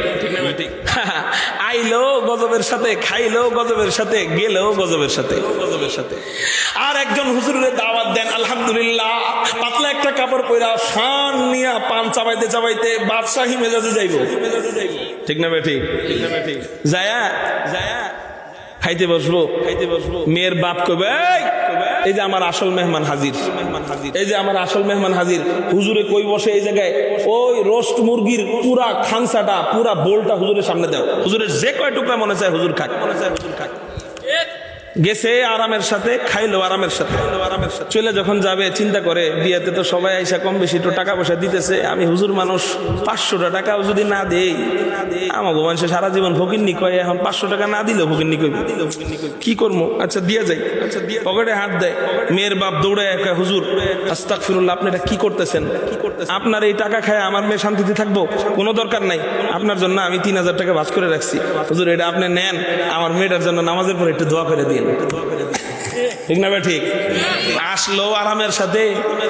আইলো গজবের সাথে, খাইলো গজবের সাথে, গেলো গজবের সাথে। আর একজন হুজুরের দাওয়াত দেন, আলহামদুলিল্লাহ, পাতলা একটা কাপড় পরা, শান নিয়া পান চাবাইতে বাদশাহী মেজাজে যাইবো। ঠিক না ঠিক? যায়া খাইতে বসবো, মেয়ের বাপ কবে, এই যে আমার আসল মেহমান হাজির, এই যে আমার আসল মেহমান হাজির। হুজুরে কই বসে? এই জায়গায় ওই রোস্ট মুরগির পুরা খানসাটা, পুরা বোলটা হুজুরের সামনে দাও। হুজুরের যে কয় টুকরা মনে চায় হুজুর খাক। গেছে আরামের সাথে, খাইলো আরামের সাথে। চলে যখন যাবে চিন্তা করে বিয়েতে তো সবাই আইসা কম বেশি একটু টাকা পয়সা দিতেছে, আমি হুজুর মানুষ 500 টাকাও যদি না দেই, আমাকে মানুষের সারা জীবন ফকিন্নি কয়, এখন 500 টাকা না দিলেও ফকিন্নি কইবে, কি করবো? আচ্ছা দিয়ে যাই, পকেটে হাত দেয়। মেয়ের বাপ দৌড়ে কয়, হুজুর আস্তাগফিরুল্লাহ, আপনি এটা কি করতেছেন? আপনার এই টাকা খায় আমার মেয়ে শান্তিতে থাকবো? কোনো দরকার নাই, আপনার জন্য আমি 3000 টাকা ভাঁজ করে রাখছি, হুজুর এটা আপনি নেন, আমার মেয়েটার জন্য নামাজের পরে একটু দোয়া করে দিন। ঠিক না? ঠিক। আসলো আরামের সাথে,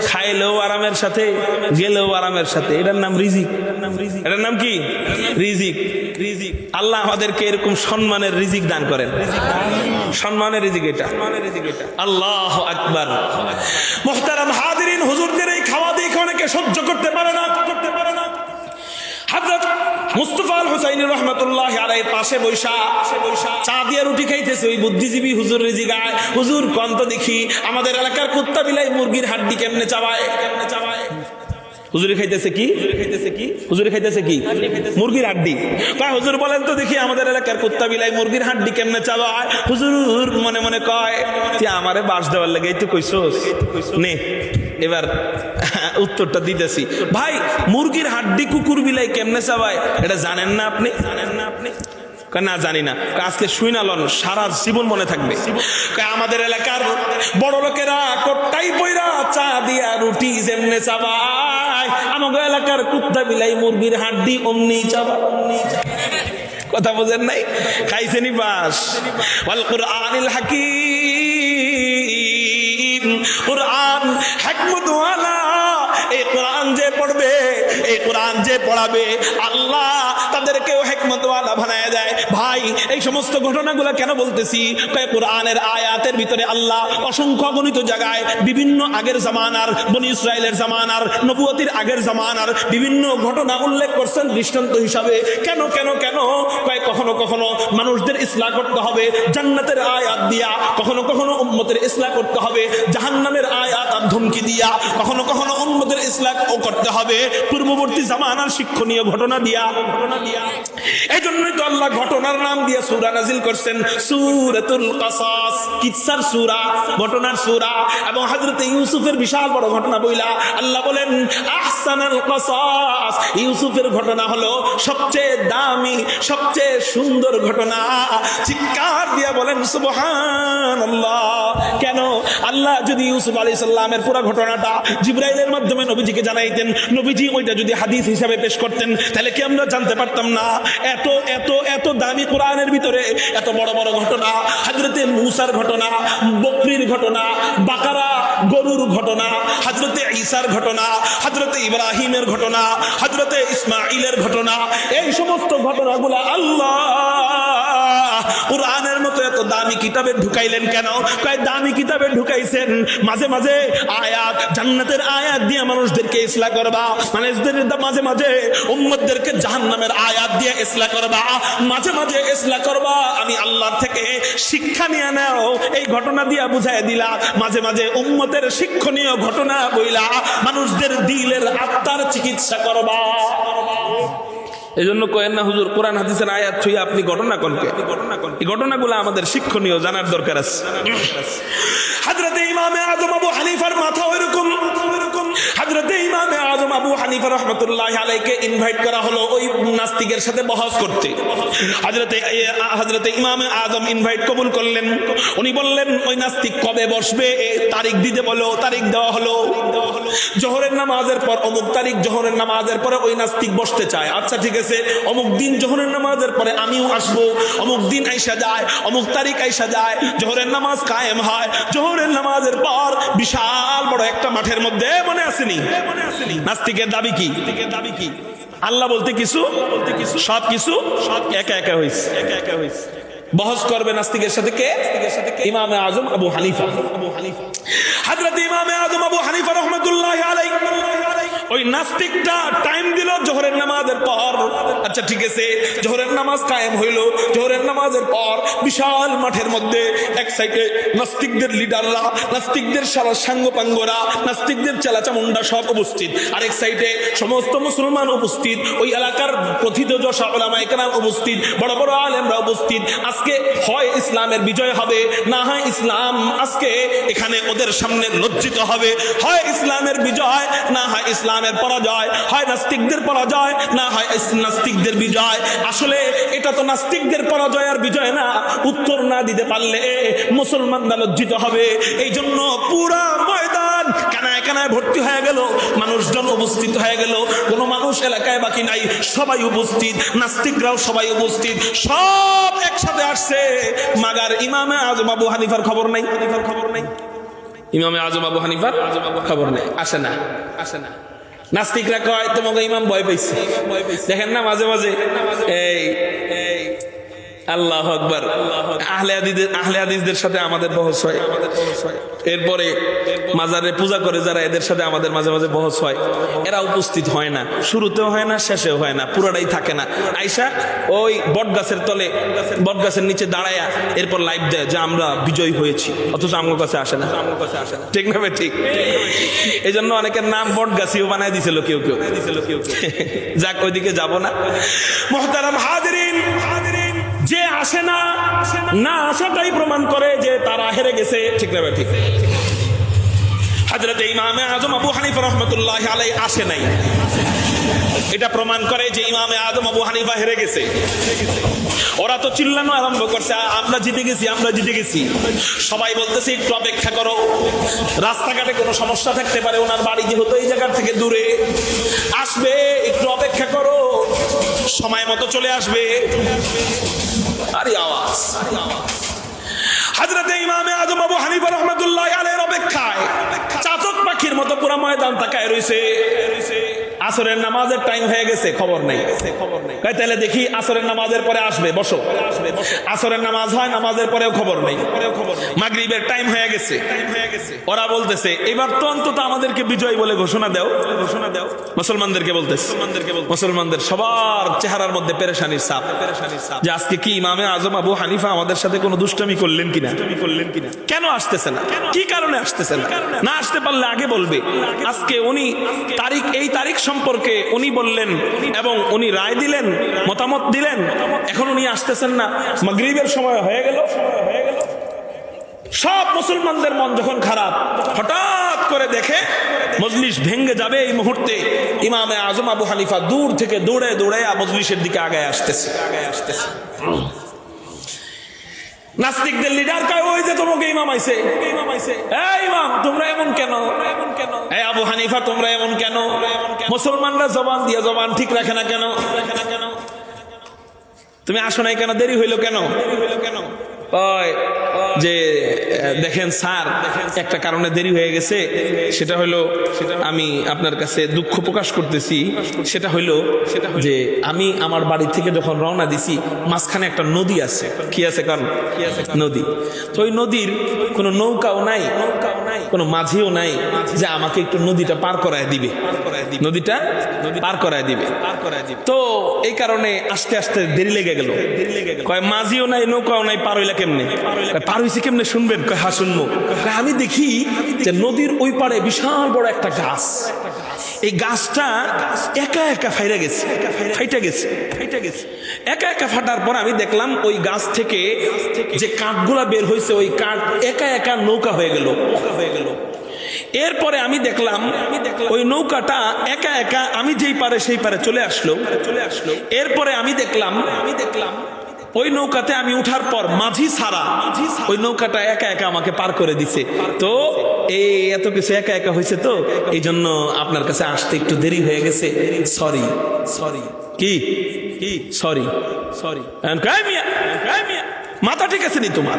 খাইলেও আরামের সাথে, গেলেও আরামের সাথে। এটার নাম রিজিক। এটার নাম কি? রিজিক। আল্লাহ আমাদেরকে এরকম সম্মানের রিজিক দান করেন। সম্মানের রিজিক এটা। আল্লাহু আকবার। মুহতারাম হাজিরিন, হুজুরদের এই খাওয়া দেখে অনেকে সহ্য করতে পারে না। হযরত মুস্তাফা আল হুসাইনি রাহমাতুল্লাহি আলাইহির পাশে বৈশা চা দিয়ে রুটি খাইতেছে ওই বুদ্ধিজীবী হুজুর রিজিগায়, হুজুর কোন তো দেখি আমাদের এলাকার কুত্তা বিলাই মুরগির হাড্ডি কেমনে চাবায়? হুজুরে খাইতেছে কি? হুজুরে খাইতেছে কি? মুরগির হাড্ডি। কয় হুজুর বলেন তো দেখি আমাদের এলাকার কুত্তা বিলাই মুরগির হাড্ডি কেমনে চাবায়? হুজুর মনে মনে কয়, তুই আমারে বাস দেওয়ার লাগে এই তো কইছস, নে এবার উত্তরটা দিতেছি। ভাই, মুরগির হাড্ডি কুকুর বিলাই কেমনে চাবায় এটা জানেন না আপনি? না জানি না। আজকে শুইনা লন, সারা জীবন মনে থাকবে। আমাদের এলাকার বড় লোকেরা কোট্টাই পয়রা চা দিয়া রুটি যেমনে চাবায়, আমাদের এলাকার কুত্তা বিলাই মুরগির হাড্ডি অমনি চাবা। কথা বোঝেন নাই? খাইছেনি বাস। ওয়াল কুরআনিল হাকীম, কুরআন হিকমত ওয়ালা। এই কোরআন যে পড়বে, এই কোরআন যে পড়াবে, আল্লাহ তাদেরকেও হিকমতওয়ালা বানায় দেয়। ভাই, এই সমস্ত ঘটনাগুলো কেন বলতেছি? কোরআনের আয়াতের ভিতরে আল্লাহ অসংখ্য গণিত জায়গায় বিভিন্ন আগের জামানার, বনি ইসরাইলের জামানার, নবুয়তির আগের জামানার বিভিন্ন ঘটনা উল্লেখ করছেন দৃষ্টান্ত হিসাবে। কেন কেন কেন? কখনো কখনো মানুষদের ইসলাহ করতে হবে জান্নাতের আয়াত দিয়া, কখনো কখনো উম্মতের ইসলাহ করতে হবে জাহান্নামের আয়াত আর ধমকি দিয়া, কখনো কখনো উম্মতের ইসলাহ করতে হবে পূর্ববর্তী জামানার শিক্ষণীয় ঘটনা দিয়া। এই জন্যই তো আল্লাহ ঘটনার নাম দিয়ে সূরা নাজিল করছেন, সূরাতুল কাসাস, কিসসার সূরা, ঘটনার সূরা। এবং হযরত ইউসুফের বিশাল বড় ঘটনা বইলা আল্লাহ বলেন আহসানুল কাসাস, ইউসুফের ঘটনা হলো সবচেয়ে দামি, সবচেয়ে সুন্দর ঘটনা। চিৎকার দিয়া বলেন সুবহানাল্লাহ। কেন? আল্লাহ যদি ইউসুফ আলাইহিস সালামের পুরো ঘটনাটা জিবরাইলের মাধ্যমে নবীজিকে জানাইতেন, নবীজি ওইটা যদি হাদিস হিসাবে পেশ করতেন, তাহলে কি আমরা জানতে পারতাম না? এত এত এত দামি কোরআনের ভিতরে এত বড় বড় ঘটনা, হযরতে মূসার ঘটনা, বকরির ঘটনা, বাকারা গরুর ঘটনা, হযরতে ঈসার ঘটনা, হযরতে ইব্রাহিমের ঘটনা, হযরতে ইসমাঈলের ঘটনা, এই সমস্ত ঘটনাগুলো আল্লাহ কোরআনের মতো এত দামি কিতাবে ঢুকাইলেন কেন? কয় দামি কিতাবে ঢুকাইছেন মাঝে মাঝে আয়াত, জান্নাতের আয়াত দিয়ে মানুষদেরকে ইসলাহ করবা, মানুষদের মাঝে মাঝে উম্মতদেরকে জাহান্নামের আয়াত দিয়ে ইসলাহ করবা, মাঝে মাঝে ইসলাহ করবা আমি আল্লাহর থেকে শিক্ষা নিয়ে নাও, এই ঘটনা দিয়া বুঝাই দিলা। মাঝে মাঝে উম্মতের শিক্ষণীয় ঘটনা বইলা মানুষদের দিলের আত্মার চিকিৎসা করবা। এই জন্য কয়েন না হুজুর কোরআন হাদিসের আয়াত ছুঁয়ে আপনি ঘটনা কনকে, এই ঘটনাগুলো আমাদের শিক্ষণীয় জানার দরকার আছে। হযরতে ইমামে আযম আবু হানিফার মাথা ওইরকম, হযরতে ইমামে আযম আবু হানিফা রাহমাতুল্লাহি আলাইহিকে ইনভাইট করা হলো ওই নাস্তিকের সাথে বহস করতে। হযরতে ইমামে আযম ইনভাইট কবুল করলেন। উনি বললেন ওই নাস্তিক কবে বসবে, তারিখ দিতে বলো। তারিখ দেওয়া হলো জোহরের নামাজের পর, অমুক তারিখ জোহরের নামাজের পরে ওই নাস্তিক বসতে চায়। আচ্ছা ঠিক আছে, অমুক দিন জোহরের নামাজের পরে আমিও আসবো। অমুক দিন আইসা যায়, অমুক তারিখ আইসা যায়, জোহরের নামাজ কায়েম হয়। জোহরের নামাজের পর বিশাল বড় একটা মাঠের মধ্যে, মনে আসেনি নাস্তিকের দাবি কি? আল্লাহ বলতে কিছু, সব কিছু একা একা হয়েছে। বহস করবে নাস্তিকের সাথে কে? ইমামে আযম আবু হানিফা। হযরত ইমামে আযম আবু হানিফা রাহমাতুল্লাহি আলাইহি ওই নাস্তিকটা টাইম দিল জোহরের নামাজের পর। আচ্ছা ঠিক আছে, জোহরের নামাজ কায়েম হইল। জোহরের নামাজের পর বিশাল মাঠের মধ্যে এক সাইডে নাস্তিকদের লিডাররা, নাস্তিকদের সারা সাঙ্গপাঙ্গরা, নাস্তিকদের চেলাচামুন্ডা সব উপস্থিত। আরেক সাইডে সমস্ত মুসলমান উপস্থিত, ওই এলাকার প্রথিতযশা উলামায়ে কেরাম উপস্থিত, বড় বড় আলেমরা উপস্থিত। আজকে হয় ইসলামের বিজয় হবে, না হয় ইসলাম আজকে এখানে ওদের সামনে লজ্জিত হবে। হয় ইসলামের বিজয়, না হয় ইসলামের পরাজয়। হয় নাস্তিকদের পরাজয়, না হয় নাস্তিকদের বিজয়। আসলে এটা তো নাস্তিকদের পরাজয় আর বিজয় না। উত্তর না দিতে পারলে মুসলমানরা লজ্জিত হবে। এই জন্য পুরা ময়দান কানায় কানায় ভর্তি হয়ে গেল, মানুষজন উপস্থিত হয়ে গেল। কোনো মানুষ এলাকায় বাকি নাই, সবাই উপস্থিত, নাস্তিকরাও সবাই উপস্থিত, সব একসাথে আসছে। মাগার ইমামে আজম আবু হানিফার খবর নাই, ইমামে আজম আবু হানিফার খবর নেই, আসে না। নাস্তিকরা কয় তোমাকে ইমাম ভয় পাইছে। দেখেন না মাঝে মাঝে এই আল্লাহু আকবার, আহলে হাদিসদের সাথে আমাদের বহস হয়। এরপরে মাজারে পূজা করে যারা, এদের সাথে আমাদের মাঝে মাঝে বহস হয়। এরা উপস্থিত হয় না, শুরুতেও হয় না, শেষেও হয় না, পুরোটাই থাকে না। আইসা ওই বট গাছের তলে, বট গাছের নিচে দাঁড়ায়া এরপর লাইভ দেয় যে আমরা বিজয়ী হয়েছি, অথচ আমার কাছে আসে না। ঠিক না? ঠিক। এই জন্য অনেকের নাম বট গাছিও বানায় দিছিল কেউ কেউ। যাক, ওইদিকে যাব না। মুহতারাম হাজিরিন, যে আসে না, না আসাটাই প্রমাণ করে যে তারা হেরে গেছে। ঠিক না? ঠিক। হযরত ইমামে আজম আবু হানিফা রাহমাতুল্লাহি আলাইহি আসে নাই, এটা প্রমাণ করে যে ইমামে আজম আবু হানিফা হেরে গেছে। ওরা তো চিল্লানো আরম্ভ করছে, আমরা জিতে গেছি, আমরা জিতে গেছি। সবাই বলতেছে একটু অপেক্ষা করো, রাস্তাঘাটে কোনো সমস্যা থাকতে পারে, ওনার বাড়ি যেহেতু এই জায়গার থেকে দূরে, আসবে, একটু অপেক্ষা করো, সময় মতো চলে আসবে। আরে আওয়াজ! হযরত ইমামে আজম আবু হানিফা রাহমাতুল্লাহি আলাইহির অপেক্ষায় চাতক পাখির মতো পুরো ময়দান তাকায় রইছে। আসরের নামাজের টাইম হয়ে গেছে, খবর নাই। তাহলে দেখি আসরের নামাজের পরে আসবে, বসো। আসরের নামাজ হয়, নামাজের পরেও খবর নেই। মাগরিবের টাইম হয়ে গেছে। ওরা বলতেছে এবার তো অন্তত আমাদেরকে বিজয় বলে ঘোষণা দাও। মুসলমানদেরকে বলতেছে, মুসলমানদের সবার চেহারার মধ্যে পেরেশানির ছাপ, যে আজকে কি ইমামে আজম আবু হানিফা আমাদের সাথে কোনো দুষ্টামি করলেন কিনা, কেন আসতেছে না, কি কারণে আসতেছে না। না আসতে পারলে আগে বলবে। আজকে উনি তারিখ, এই তারিখ সম্পর্কে উনি বললেন এবং উনি রায় দিলেন, মতামত দিলেন, এখন উনি আসতেছেন না। মাগরিবের সময় হয়ে গেল। সব মুসলমানদের মন যখন খারাপ, হঠাৎ করে দেখে মজলিস ভেঙে যাবে এই মুহূর্তে, ইমামে আজম আবু হানিফা দূর থেকে দৌড়ে দৌড়ে মজলিসের দিকে আগায় আসতেছে। নাস্তিকদের লিডার কয় ওই যে তোমাকে ইমাম আইছে, এই ইমাম তোমরা এমন কেন, এই আবু হানিফা তোমরা এমন কেন? মুসলমানরা জবান দিয়ে জবান ঠিক রাখে না কেন? তুমি আসো নাই কেন? দেরি হইলো কেন? যে দেখেন স্যার, একটা কারণে দেরি হয়ে গেছে, সেটা হলো আমি আপনার কাছে দুঃখ প্রকাশ করতেছি। সেটা হইলো যে আমি আমার বাড়ি থেকে যখন রওনা দিছি, মাঝখানে একটা নদী আছে। কি আছে? কারণ নদী। তো ওই নদীর কোনো নৌকাও নাই, কোনো মাঝিও নাই যে আমাকে একটু নদীটা পার করায় দিবে, নদীটা পার করায় দিবে। তো এই কারণে আস্তে আস্তে দেরি লেগে গেল। কয় মাঝিও নাই, নৌকাও নাই, পার হইলা কেমনে? পার হইছে কেমনে শুনবেন? কয় হ্যাঁ শুনবো। আমি দেখি যে নদীর ওই পারে বিশাল বড় একটা গাছ, এই গাছটা একা একা ফাইটা গেছে। একা একা ফাটার পর আমি দেখলাম ওই গাছ থেকে যে কাঠগুলা বের হয়েছে, ওই কাঠ একা একা নৌকা হয়ে গেল। এরপরে আমি দেখলাম ওই নৌকাটা একা একা আমি যেই পারে সেই পারে চলে আসলো। এরপরে আমি দেখলাম ওই নৌকাতে আমি উঠার পর মাঝি ছাড়া ওই নৌকাটা একা একা আমাকে পার করে দিছে। তো এই এত কিছু একা একা হয়েছে, তো এই জন্য আপনার কাছে আসতে একটু দেরি হয়ে গেছে। সরি। কি সরি? মাথা ঠিক আছে নি তোমার?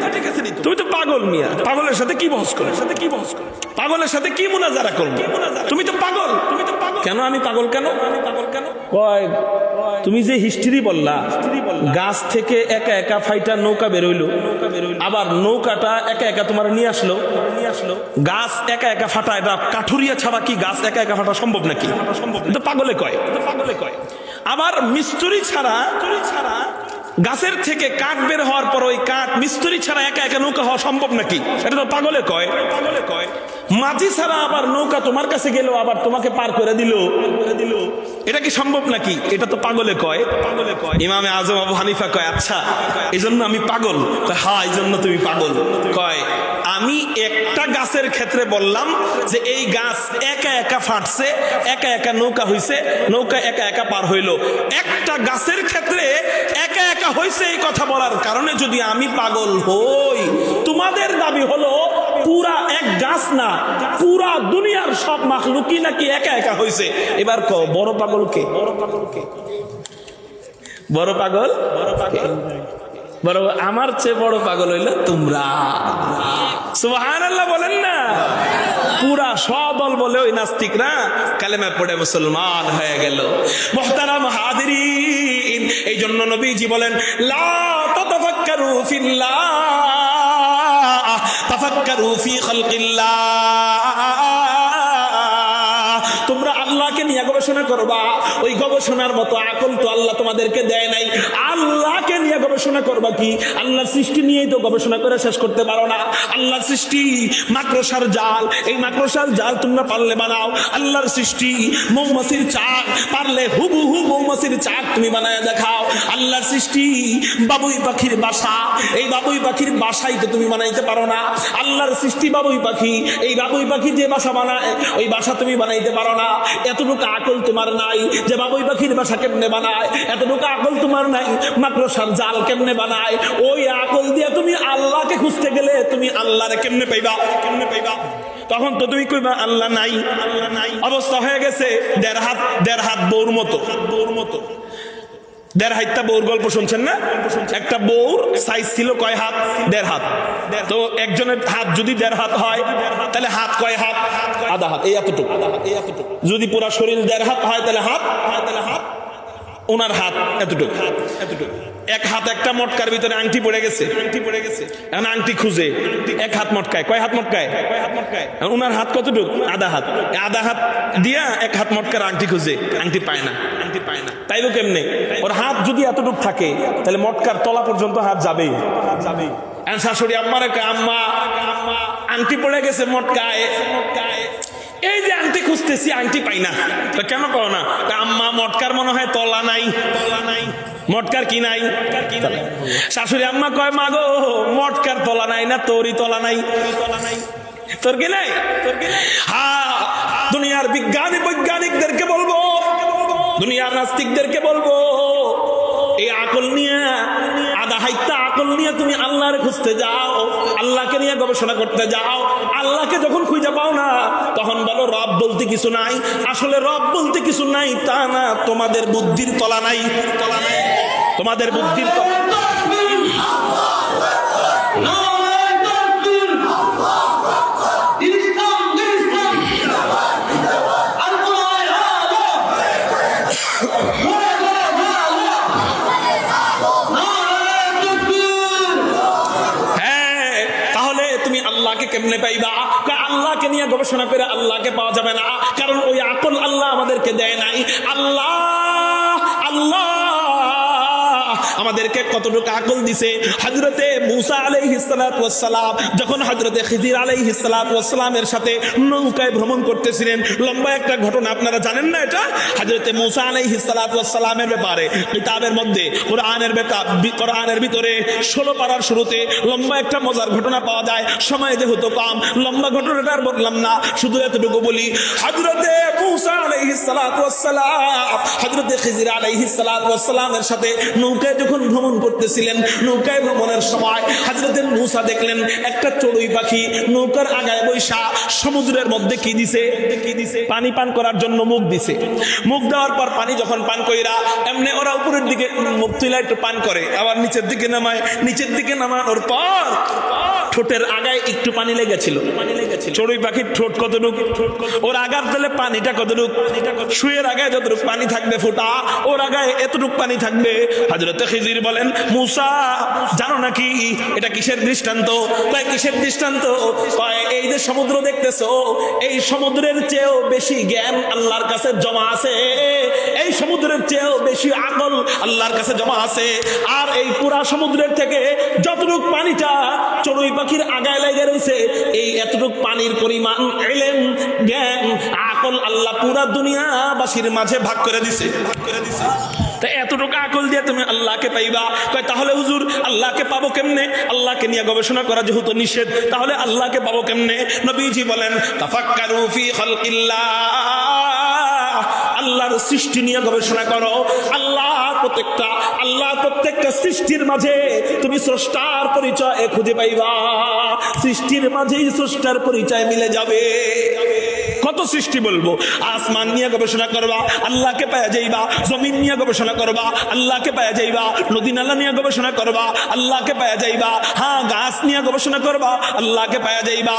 তুমি তো পাগল মিয়া। পাগলের সাথে কি বহস করো? পাগলের সাথে কি মুনাজারা করবো? তুমি তো পাগল। কেন আমি পাগল কেন? তুমি যে হিস্ট্রি বললা, গাছ থেকে একা একা ফাইটা নৌকা বেরোইলো, আবার নৌকাটা একা একা তোমার নিয়ে আসলো, গাছ একা একা ফাটা, এটা কাঠুরিয়া ছাড়া কি গাছ একা একা ফাটা সম্ভব নাকি? এটা পাগলে কয়। আবার মিস্ত্রি ছাড়া গাছের থেকে কাঠ বের হওয়ার পর ওই কাঠ মিস্ত্রি ছাড়া একা একা নৌকা হওয়া সম্ভব নাকি? এটা তো পাগলে কয়। মাঝি ছাড়া আবার নৌকা তোমার কাছে গেল আবার তোমাকে পার করে দিল, এটা কি সম্ভব নাকি? এটা তো পাগলে কয়। ইমামে আজম আবু হানিফা কয়, আচ্ছা এই জন্য আমি পাগল? হ্যাঁ, এই জন্য তুমি পাগল। কয়, আমি একটা গাছের ক্ষেত্রে বললাম যে এই গাছ একা একা ফাটছে, একা একা নৌকা হইছে, নৌকা একা একা পার হইল। একটা গাছের ক্ষেত্রে একা একা হইছে এই কথা বলার কারণে যদি আমি পাগল হই, তোমাদের দাবি হলো পুরা এক গাছ না, পুরা দুনিয়ার সব মাখলুকই নাকি একা একা হইছে। এবার কও বড় পাগল কে? বড় পাগল বড়, আমার চেয়ে বড় পাগল হইল তোমরা। সুবহানাল্লাহ বলেন না? পুরা সদল বলে ওই নাস্তিকরা কালেমা পড়ে মুসলমান হয়ে গেল। মুহতারাম হাজিরিন, এই জন্য নবীজি বলেন, লা তাতাফাক্কারু ফিল্লাহ তাফাক্কারু ফি খালকিল্লাহ। তোমরা আল্লাহকে নিয়ে গবেষণা করবা, ওই গবেষণার মতো আকল তো আল্লাহ তোমাদেরকে দেয় নাই। আল্লাহকে নিয়ে গবেষণা করবা কি? আল্লাহর সৃষ্টি নিয়েই তো গবেষণা করে শেষ করতে পারো না। আল্লাহর সৃষ্টি মাকড়সার জাল, এই মাকড়সার জাল তোমরা পারলে বানাও। আল্লাহর সৃষ্টি মৌমাছির চাক, পারলে হুবহু মৌমাছির চাক তুমি বানায় দেখাও। আল্লাহর সৃষ্টি বাবুই পাখির বাসা, এই বাবুই পাখির বাসাই তো তুমি বানাইতে পারো না। আল্লাহর সৃষ্টি বাবুই পাখি, এই বাবুই পাখি যে বাসা বানায় ওই বাসা তুমি বানাইতে পারো না। এতটুকু আকল তোমার নাই যে বাবুই পাখির বাসা কেমনে বানায়, এতটুকু আকল তোমার নাই মাকড়সার জাল কেমনে বানায়। ওই আকল দিয়ে তুমি আল্লাহকে খুঁজতে গেলে তুমি আল্লাহরে কেমনে পাইবা? তখন তো তুমি কইবা আল্লাহ নাই। অবস্থা হয়ে গেছে দেড় হাত বউর মতো। দেড় হাতটা বউর গল্প শুনছেন না? একটা বউর সাইজ ছিল কয় হাত? দেড় হাত। তো একজনের হাত যদি দেড় হাত হয় তাহলে হাত কয় হাত? আধা হাত, এই এতটুকু। যদি পুরা শরীর দেড় হাত হয় তাহলে হাত, ওনার হাত এতটুকু। এক হাত একটা মটকার ভিতরে আংটি পড়ে গেছে, এখন আংটি খুঁজে এক হাত মটকায়, কয় হাত মটকায়? ওনার হাত কতটুকু? আধা হাত। আধা হাত দিয়া এক হাত মটকার আংটি খুঁজে, আংটি পায় না। তাইলো কেমনে? ওর হাত যদি এতটুকু থাকে তাহলে মটকার তলা পর্যন্ত হাত যাবেই। শাশুড়ি আম্মার আম্মা আংটি পড়ে গেছে মটকায়, এই যে আংটি খুঁজতেছি আংটি পাই না। তো কেন করো না? আম্মা মটকার মনে হয় তলা নাই। মটকার কি নাই? শাশুড়ি আম্মা কয়, মা গো মটকার তলা নাই না তোরই তলা নাই। তোর কি নাই? হ্যাঁ, দুনিয়ার বৈজ্ঞানিকদেরকে বলবো, দুনিয়ার নাস্তিকদেরকে বলবো, এই আকল নিয়ে আধা হাইতা আকল নিয়ে তুমি আল্লাহরে খুঁজতে যাও, আল্লাহকে নিয়ে গবেষণা করতে যাও। আল্লাহকে যখন খুঁজে পাও না তখন বলো রব বলতে কিছু নাই। আসলে রব বলতে কিছু নাই তা না, তোমাদের বুদ্ধির তলা নাই, তোমাদের বুদ্ধির তলা। কেমনে পাইবা? আল্লাহকে নিয়ে গবেষণা করে আল্লাহকে পাওয়া যাবে না, কারণ ওই আকল আল্লাহ আমাদেরকে দেয় নাই। আল্লাহ আমাদেরকে কতটুকু আকল দিছে। হযরতে মূসা আলাইহিস সালাতু ওয়াস সালাম যখন হযরতে খিজির আলাইহিস সালাতু ওয়াস সালামের সাথে নৌকায় ভ্রমণ করতেছিলেন, লম্বা একটা ঘটনা, আপনারা জানেন না এটা? হযরতে মূসা আলাইহিস সালাতু ওয়াস সালামের ব্যাপারে কিতাবের মধ্যে কোরআনের ভিতরে 16 পারার শুরুতে লম্বা একটা মজার ঘটনা পাওয়া যায়। সময় যেহেতু কম, লম্বা ঘটনাটা আর বললাম না, শুধু এতটুকু বলি। হযরতে মূসা আলাইহিস সালাতু ওয়াস সালাম হযরতে খিজির আলাইহিস সালাতু ওয়াস সালামের সাথে নৌকায় যখন ভ্রমণ করতেছিলেন, নৌকায় ভ্রমণের সময় হযরতে মূসা দেখলেন একটা চড়ুই পাখি নৌকার আগায় বৈশা সমুদ্রের মধ্যে কি দিছে? পানি পান করার জন্য মুখ দিছে। মুখ দেওয়ার পর পানি যখন পান কইরা এমনি ওরা উপরের দিকে মুখ তুলে একটু পান করে, আবার নিচের দিকে নামায়, নিচের দিকে নামানোর পর ঠোঁটের আগায় একটু পানি লেগেছিল। চড়ুই পাখির ঠোঁট কতটুকু, ওর আগার তলে পানিটা কতটুকু, শুয়ের আগায় যতটুকু পানি থাকবে ফোঁটা, ওর আগায় এতটুকু পানি থাকবে। হযরত খিজির বলেন, মুসা জানো নাকি এটা কিসের দৃষ্টান্ত? কয় কিসের দৃষ্টান্ত? কয় এই যে সমুদ্র দেখতেছো, এই সমুদ্রের চেয়েও বেশি জ্ঞান আল্লাহর কাছে জমা আছে, এই সমুদ্রের চেয়েও বেশি আকল আল্লাহর কাছে জমা আছে। আর এই পুরা সমুদ্রের থেকে যতটুক পানিটা চড়ুই পাখির আগায় লেগে রয়েছে, এই এতটুক পানির পরিমাণ ইলম, জ্ঞান, আকল আল্লাহ পুরা দুনিয়াবাসীর মাঝে ভাগ করে দিছে। তা এতটুকু আকল দিয়ে তুমি আল্লাহকে পাইবা। কয় তাহলে হুজুর আল্লাহকে পাবো কেমনে? আল্লাহকে নিয়ে গবেষণা করা যেহেতু নিষেধ, তাহলে আল্লাহকে পাবো কেমনে? নবীজি বলেন, তাফাক্কারু ফি খালকিল্লাহ, আল্লাহর সৃষ্টি নিয়ে গবেষণা করো। আল্লাহ প্রত্যেকটা সৃষ্টির মাঝে তুমি স্রষ্টার পরিচয় খুঁজে পাইবা। সৃষ্টির মাঝেই স্রষ্টার পরিচয় মিলে যাবে। কত সৃষ্টি বলবো? আসমান নিয়ে গবেষণা করবা, আল্লাহকে পাওয়া যাইবা। জমিন নিয়ে গবেষণা করবা, আল্লাহকে পাওয়া যাইবা। নদী নালা নিয়ে গবেষণা করবা, আল্লাহকে পাওয়া যাইবা। হ্যাঁ, গাছ নিয়ে গবেষণা করবা, আল্লাহকে পাওয়া যাইবা।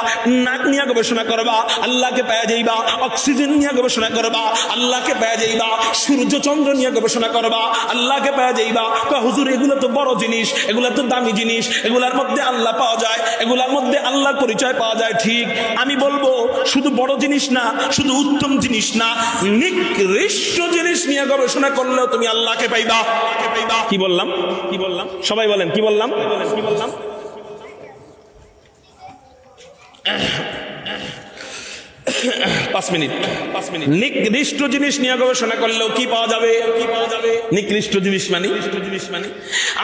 নাক নিয়ে গবেষণা করবা, আল্লাহকে পাওয়া যাইবা। অক্সিজেন নিয়ে গবেষণা করবা, আল্লাহকে পাওয়া যাইবা। সূর্য চন্দ্র নিয়ে গবেষণা করবা, আল্লাহকে পাওয়া যাইবা। হুজুর এগুলো তো বড় জিনিস, এগুলো তো দামি জিনিস, এগুলার মধ্যে আল্লাহ পাওয়া যায়, এগুলার মধ্যে আল্লাহর পরিচয় পাওয়া যায়। ঠিক, আমি বলবো শুধু বড় জিনিস না, শুধু উত্তম জিনিস না, নিকৃষ্ট জিনিস নিয়ে গবেষণা করলেও তুমি আল্লাহকে পাইবা। কি বললাম? সবাই বলেন কি বললাম? 5 মিনিট। নিকৃষ্ট জিনিস নিয়ে গবেষণা করলেও কি পাওয়া যাবে? নিকৃষ্ট জিনিস মানে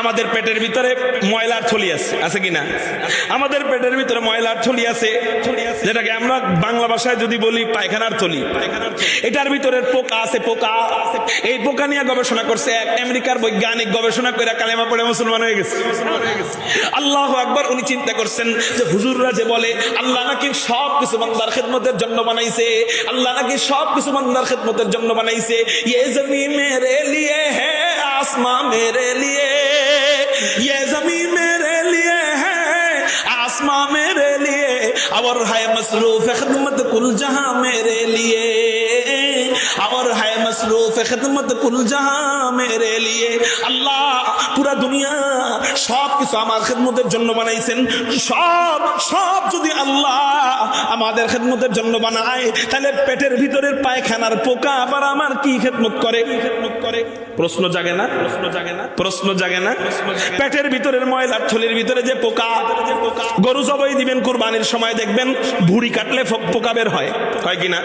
আমাদের পেটের ভিতরে ময়লার থলি আছে কিনা? আমাদের পেটের ভিতরে ময়লার থলি আছে, যেটাকে আমরা বাংলা ভাষায় যদি বলি পায়খানার থলি। এটার ভিতরে পোকা আছে, পোকা। এই পোকা নিয়ে গবেষণা করছে এক আমেরিকার বৈজ্ঞানিক, গবেষণা করে কালেমা পড়ে মুসলমান হয়ে গেছে। আল্লাহু আকবার। উনি চিন্তা করছেন যে হুজুররা যে বলে আল্লাহ নাকি সব কিছু বান্দার খিদমতের জন্য বানাইছে, আল্লাহ নাকি সব কিছু বান্দার খিদমতের জন্য বানাইছে। ये ज़मीन मेरे लिए है, आसमां मेरे लिए, ये ज़मीन मेरे लिए है, आसमां मेरे लिए, और है मसरूफ खिदमत कुल जहां मेरे लिए, और है मसरूफ खिदमत कुल जहां मेरे लिए। আল্লাহ পুরা দুনিয়া সব কিছু আমার খিদমতের জন্য বানাইছেন। সব যদি আল্লাহ আমাদের খিদমতের জন্য বানায়, তাহলে পেটের ভিতরের পায়খানার পোকা আবার আমার কি খিদমত করে? প্রশ্ন জাগে না? পেটের ভিতরের ময়লার থলির ভিতরে যে পোকা, গরু জবাই দিবেন কুরবানির সময়, দেখবেন ভুঁড়ি কাটলে পোকা বের হয় কিনা?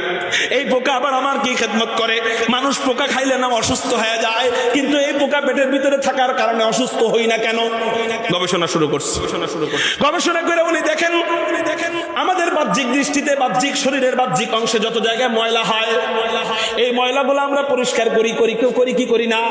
এই পোকা আবার আমার কি খিদমত করে? মানুষ পোকা খাইলে না অসুস্থ হয়ে যায়, কিন্তু এই পোকা পেটের ভিতরে থাকার কারণে অসুস্থ হই না কেন? গবেষণা শুরু করছে। গবেষণা করে উনি দেখেন আমাদের বাহ্যিক দৃষ্টিতে, বাহ্যিক শরীরের বাহ্যিক অংশে যত জায়গায় ময়লা হয়, এই ময়লাগুলো আমরা পরিষ্কার করি কেউ করি কি করি না?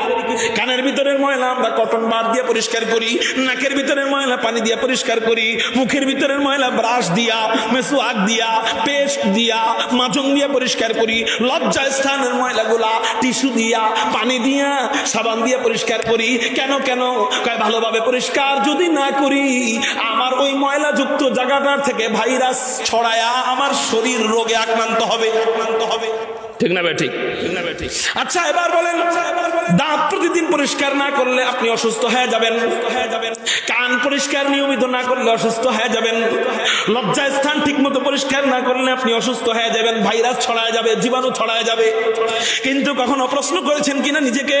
কানের ভিতরের ময়লা আমরা কটন বার দিয়ে পরিষ্কার করি, নাকের ভিতরের ময়লা পানি দিয়ে পরিষ্কার করি, মুখের ভিতরের ময়লা ব্রাশ দিয়া, মেসওয়াক দিয়া, পেস্ট দিয়া, মাজন দিয়ে পরিষ্কার করি, লজ্জা স্থানের ময়লাগুলা টিস্যু দিয়া, পানি দিয়া, সাবান দিয়ে পরিষ্কার করি। কেন? কয় ভালোভাবে পরিষ্কার যদি না করি, আমার ওই ময়লাযুক্ত জায়গাটার থেকে ভাইরাস ছড়ায়া আমার শরীর রোগে আক্রান্ত হবে। ঠিক না ঠিক? আচ্ছা এবার বলেন, দাঁত প্রতিদিন পরিষ্কার না করলে আপনি অসুস্থ হয়ে যাবেন। কান পরিষ্কার নিয়মিত না করলে অসুস্থ হয়ে যাবেন। লজ্জা স্থান ঠিক মতো পরিষ্কার না করলে আপনি অসুস্থ হয়ে যাবেন, ভাইরাস ছড়ায় যাবে, জীবাণু ছড়ায় যাবে। কিন্তু কখনো প্রশ্ন করেছেন কিনা নিজেকে,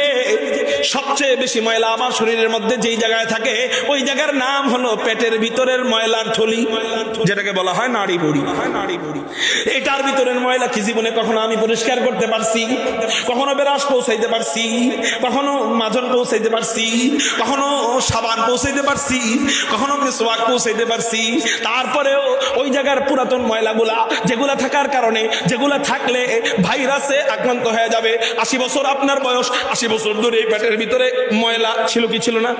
সবচেয়ে বেশি ময়লা আমার শরীরের মধ্যে যেই জায়গায় থাকে, ওই জায়গার নাম হলো পেটের ভিতরের ময়লার থলি, যেটাকে বলা হয় নাড়ি বুড়ি। এটার ভিতরের ময়লা কি জীবনে কখনো আমি পরিষ্কার করতে পারছি? কখনো বেরাস পৌঁছাইতে পারছি, কখনো মাজন পৌঁছাইতে পারছি, কখনো সাবান পৌঁছাইতে পারছি, কখনো মিসওয়াক পৌঁছাইতে পারছি। তারপরেও ওই জায়গার পুরাতন ময়লাগুলা, যেগুলা থাকার কারণে, যেগুলা থাকলে ভাইরাসে আক্রান্ত হয়ে যাবে। 80 বছর আপনার বয়স, 80 বছর ধরে এই পেটের ভিতরে ময়লা ছিল কি ছিল না?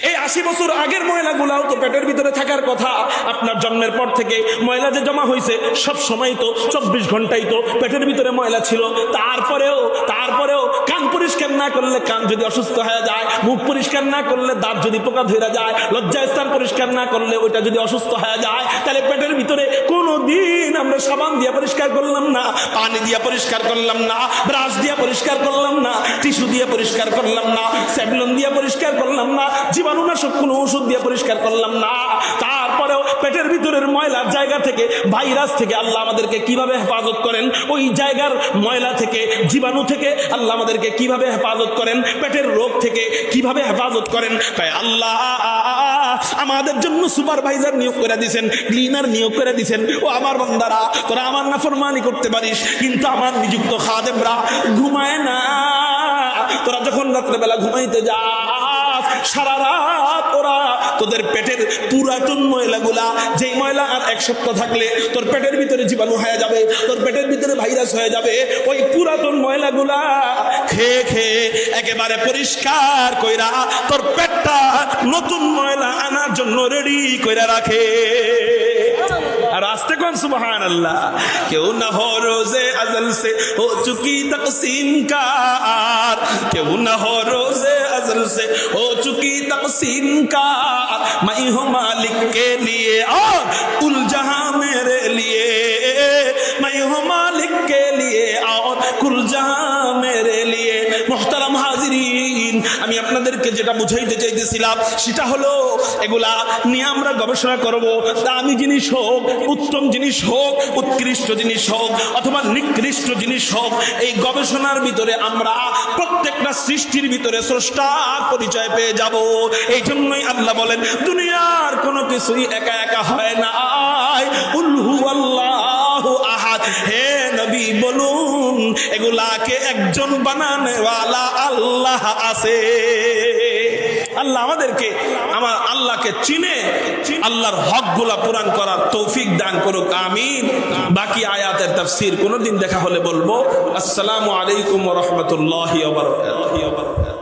এই 80 বছর আগের ময়লাগুলাও তো পেটের ভিতরে থাকার কথা। আপনার জন্মের পর থেকে ময়লা যে জমা হয়েছে, সব সময় তো 24 ঘন্টাই তো পেটের ভিতরে ময়লা ছিল। তারপরেও কান পরিষ্কার না করলে কান যদি অসুস্থ হয়ে যায়, মুখ পরিষ্কার না করলে দাঁত যদি পোকা ধরে যায়, লজ্জাস্থান পরিষ্কার না করলে ওইটা যদি অসুস্থ হয়ে যায়, তাহলে পেটের ভিতরে কোনোদিন আমরা সাবান দিয়ে পরিষ্কার করলাম না, পানি দিয়ে পরিষ্কার করলাম না, ব্রাশ দিয়ে পরিষ্কার করলাম না, টিস্যু দিয়ে পরিষ্কার করলাম না, স্যাভলন দিয়ে পরিষ্কার করলাম না, জীবাণুনাশক কোনো ওষুধ দিয়ে পরিষ্কার করলাম না, তারপরেও পেটের ভিতরের ময়লার জায়গা থেকে, ভাইরাস থেকে আল্লাহ আমাদেরকে কিভাবে হেফাজত করেন, ওই জায়গার ময়লা থেকে, জীবাণু থেকে আল্লাহ আমাদেরকে কিভাবে হেফাজত করেন, পেটের রোগ থেকে কিভাবে হেফাজত করেন। তাই আল্লাহ আমাদের জন্য সুপারভাইজার নিয়োগ করে দিয়েছেন, ক্লিনার নিয়োগ করে দিয়েছেন। ও আমার বান্দারা, তোরা আমার নাফরমানি করতে পারিস, কিন্তু আমার নিযুক্ত খাদেমরা ঘুমায় না। তোরা যখন রাত্রেবেলা ঘুমাইতে যাস, সারা রাত ওরা তোদের পেটের পুরাতন ময়লাগুলা, যেই ময়লা আর এক সপ্তাহ থাকলে তোর পেটের ভিতরে জীবাণু হয়ে যাবে, তোর পেটের ভিতরে ভাইরাস হয়ে যাবে, ওই পুরাতন ময়লাগুলা খেয়ে খেয়ে একেবারে পরিষ্কার কইরা তোর পেটটা নতুন ময়লা আনার জন্য রেডি কইরা রাখে। আর আস্তে কোন সুবহান আল্লাহ। কেউ না हो रोजे अजल से हो चुकी तकसीम कार, क्यों ना हो रोजे अजल से हो चुकी तकसीम कार, मैं हूँ मालिक के लिए और कुल जहां मेरे लिए, मैं हूँ मालिक के लिए और कुल जहां मेरे लिए। মুহতারাম হাজিরিন, আমি আপনাদেরকে যেটা বুঝাইতে চাইতেছিলাম সেটা হলো, এগুলা নিয়ে আমরা গবেষণা করব। দামি জিনিস হোক, উত্তম জিনিস হোক, উৎকৃষ্ট জিনিস হোক অথবা নিকৃষ্ট জিনিস হোক, এই গবেষণার ভিতরে আমরা প্রত্যেকটা সৃষ্টির ভিতরে স্রষ্টার পরিচয় পেয়ে যাব। এই জন্যই আল্লাহ বলেন, দুনিয়ার কোনো কিছুই একা একা হয় না। কুল হুয়াল্লাহু আহাদ, হে নবী বলুন এগুলাকে একজন বানানেওয়ালা আল্লাহ আছে। আল্লাহ আমাদেরকে আমার আল্লাহকে চিনে আল্লাহর হকগুলা পূরণ করার তৌফিক দান করুক, আমিন। বাকি আয়াতের তাফসীর কোনদিন দেখা হলে বলবো। আসসালামু আলাইকুম ওয়া রাহমাতুল্লাহি ওয়া বারাকাতুহু।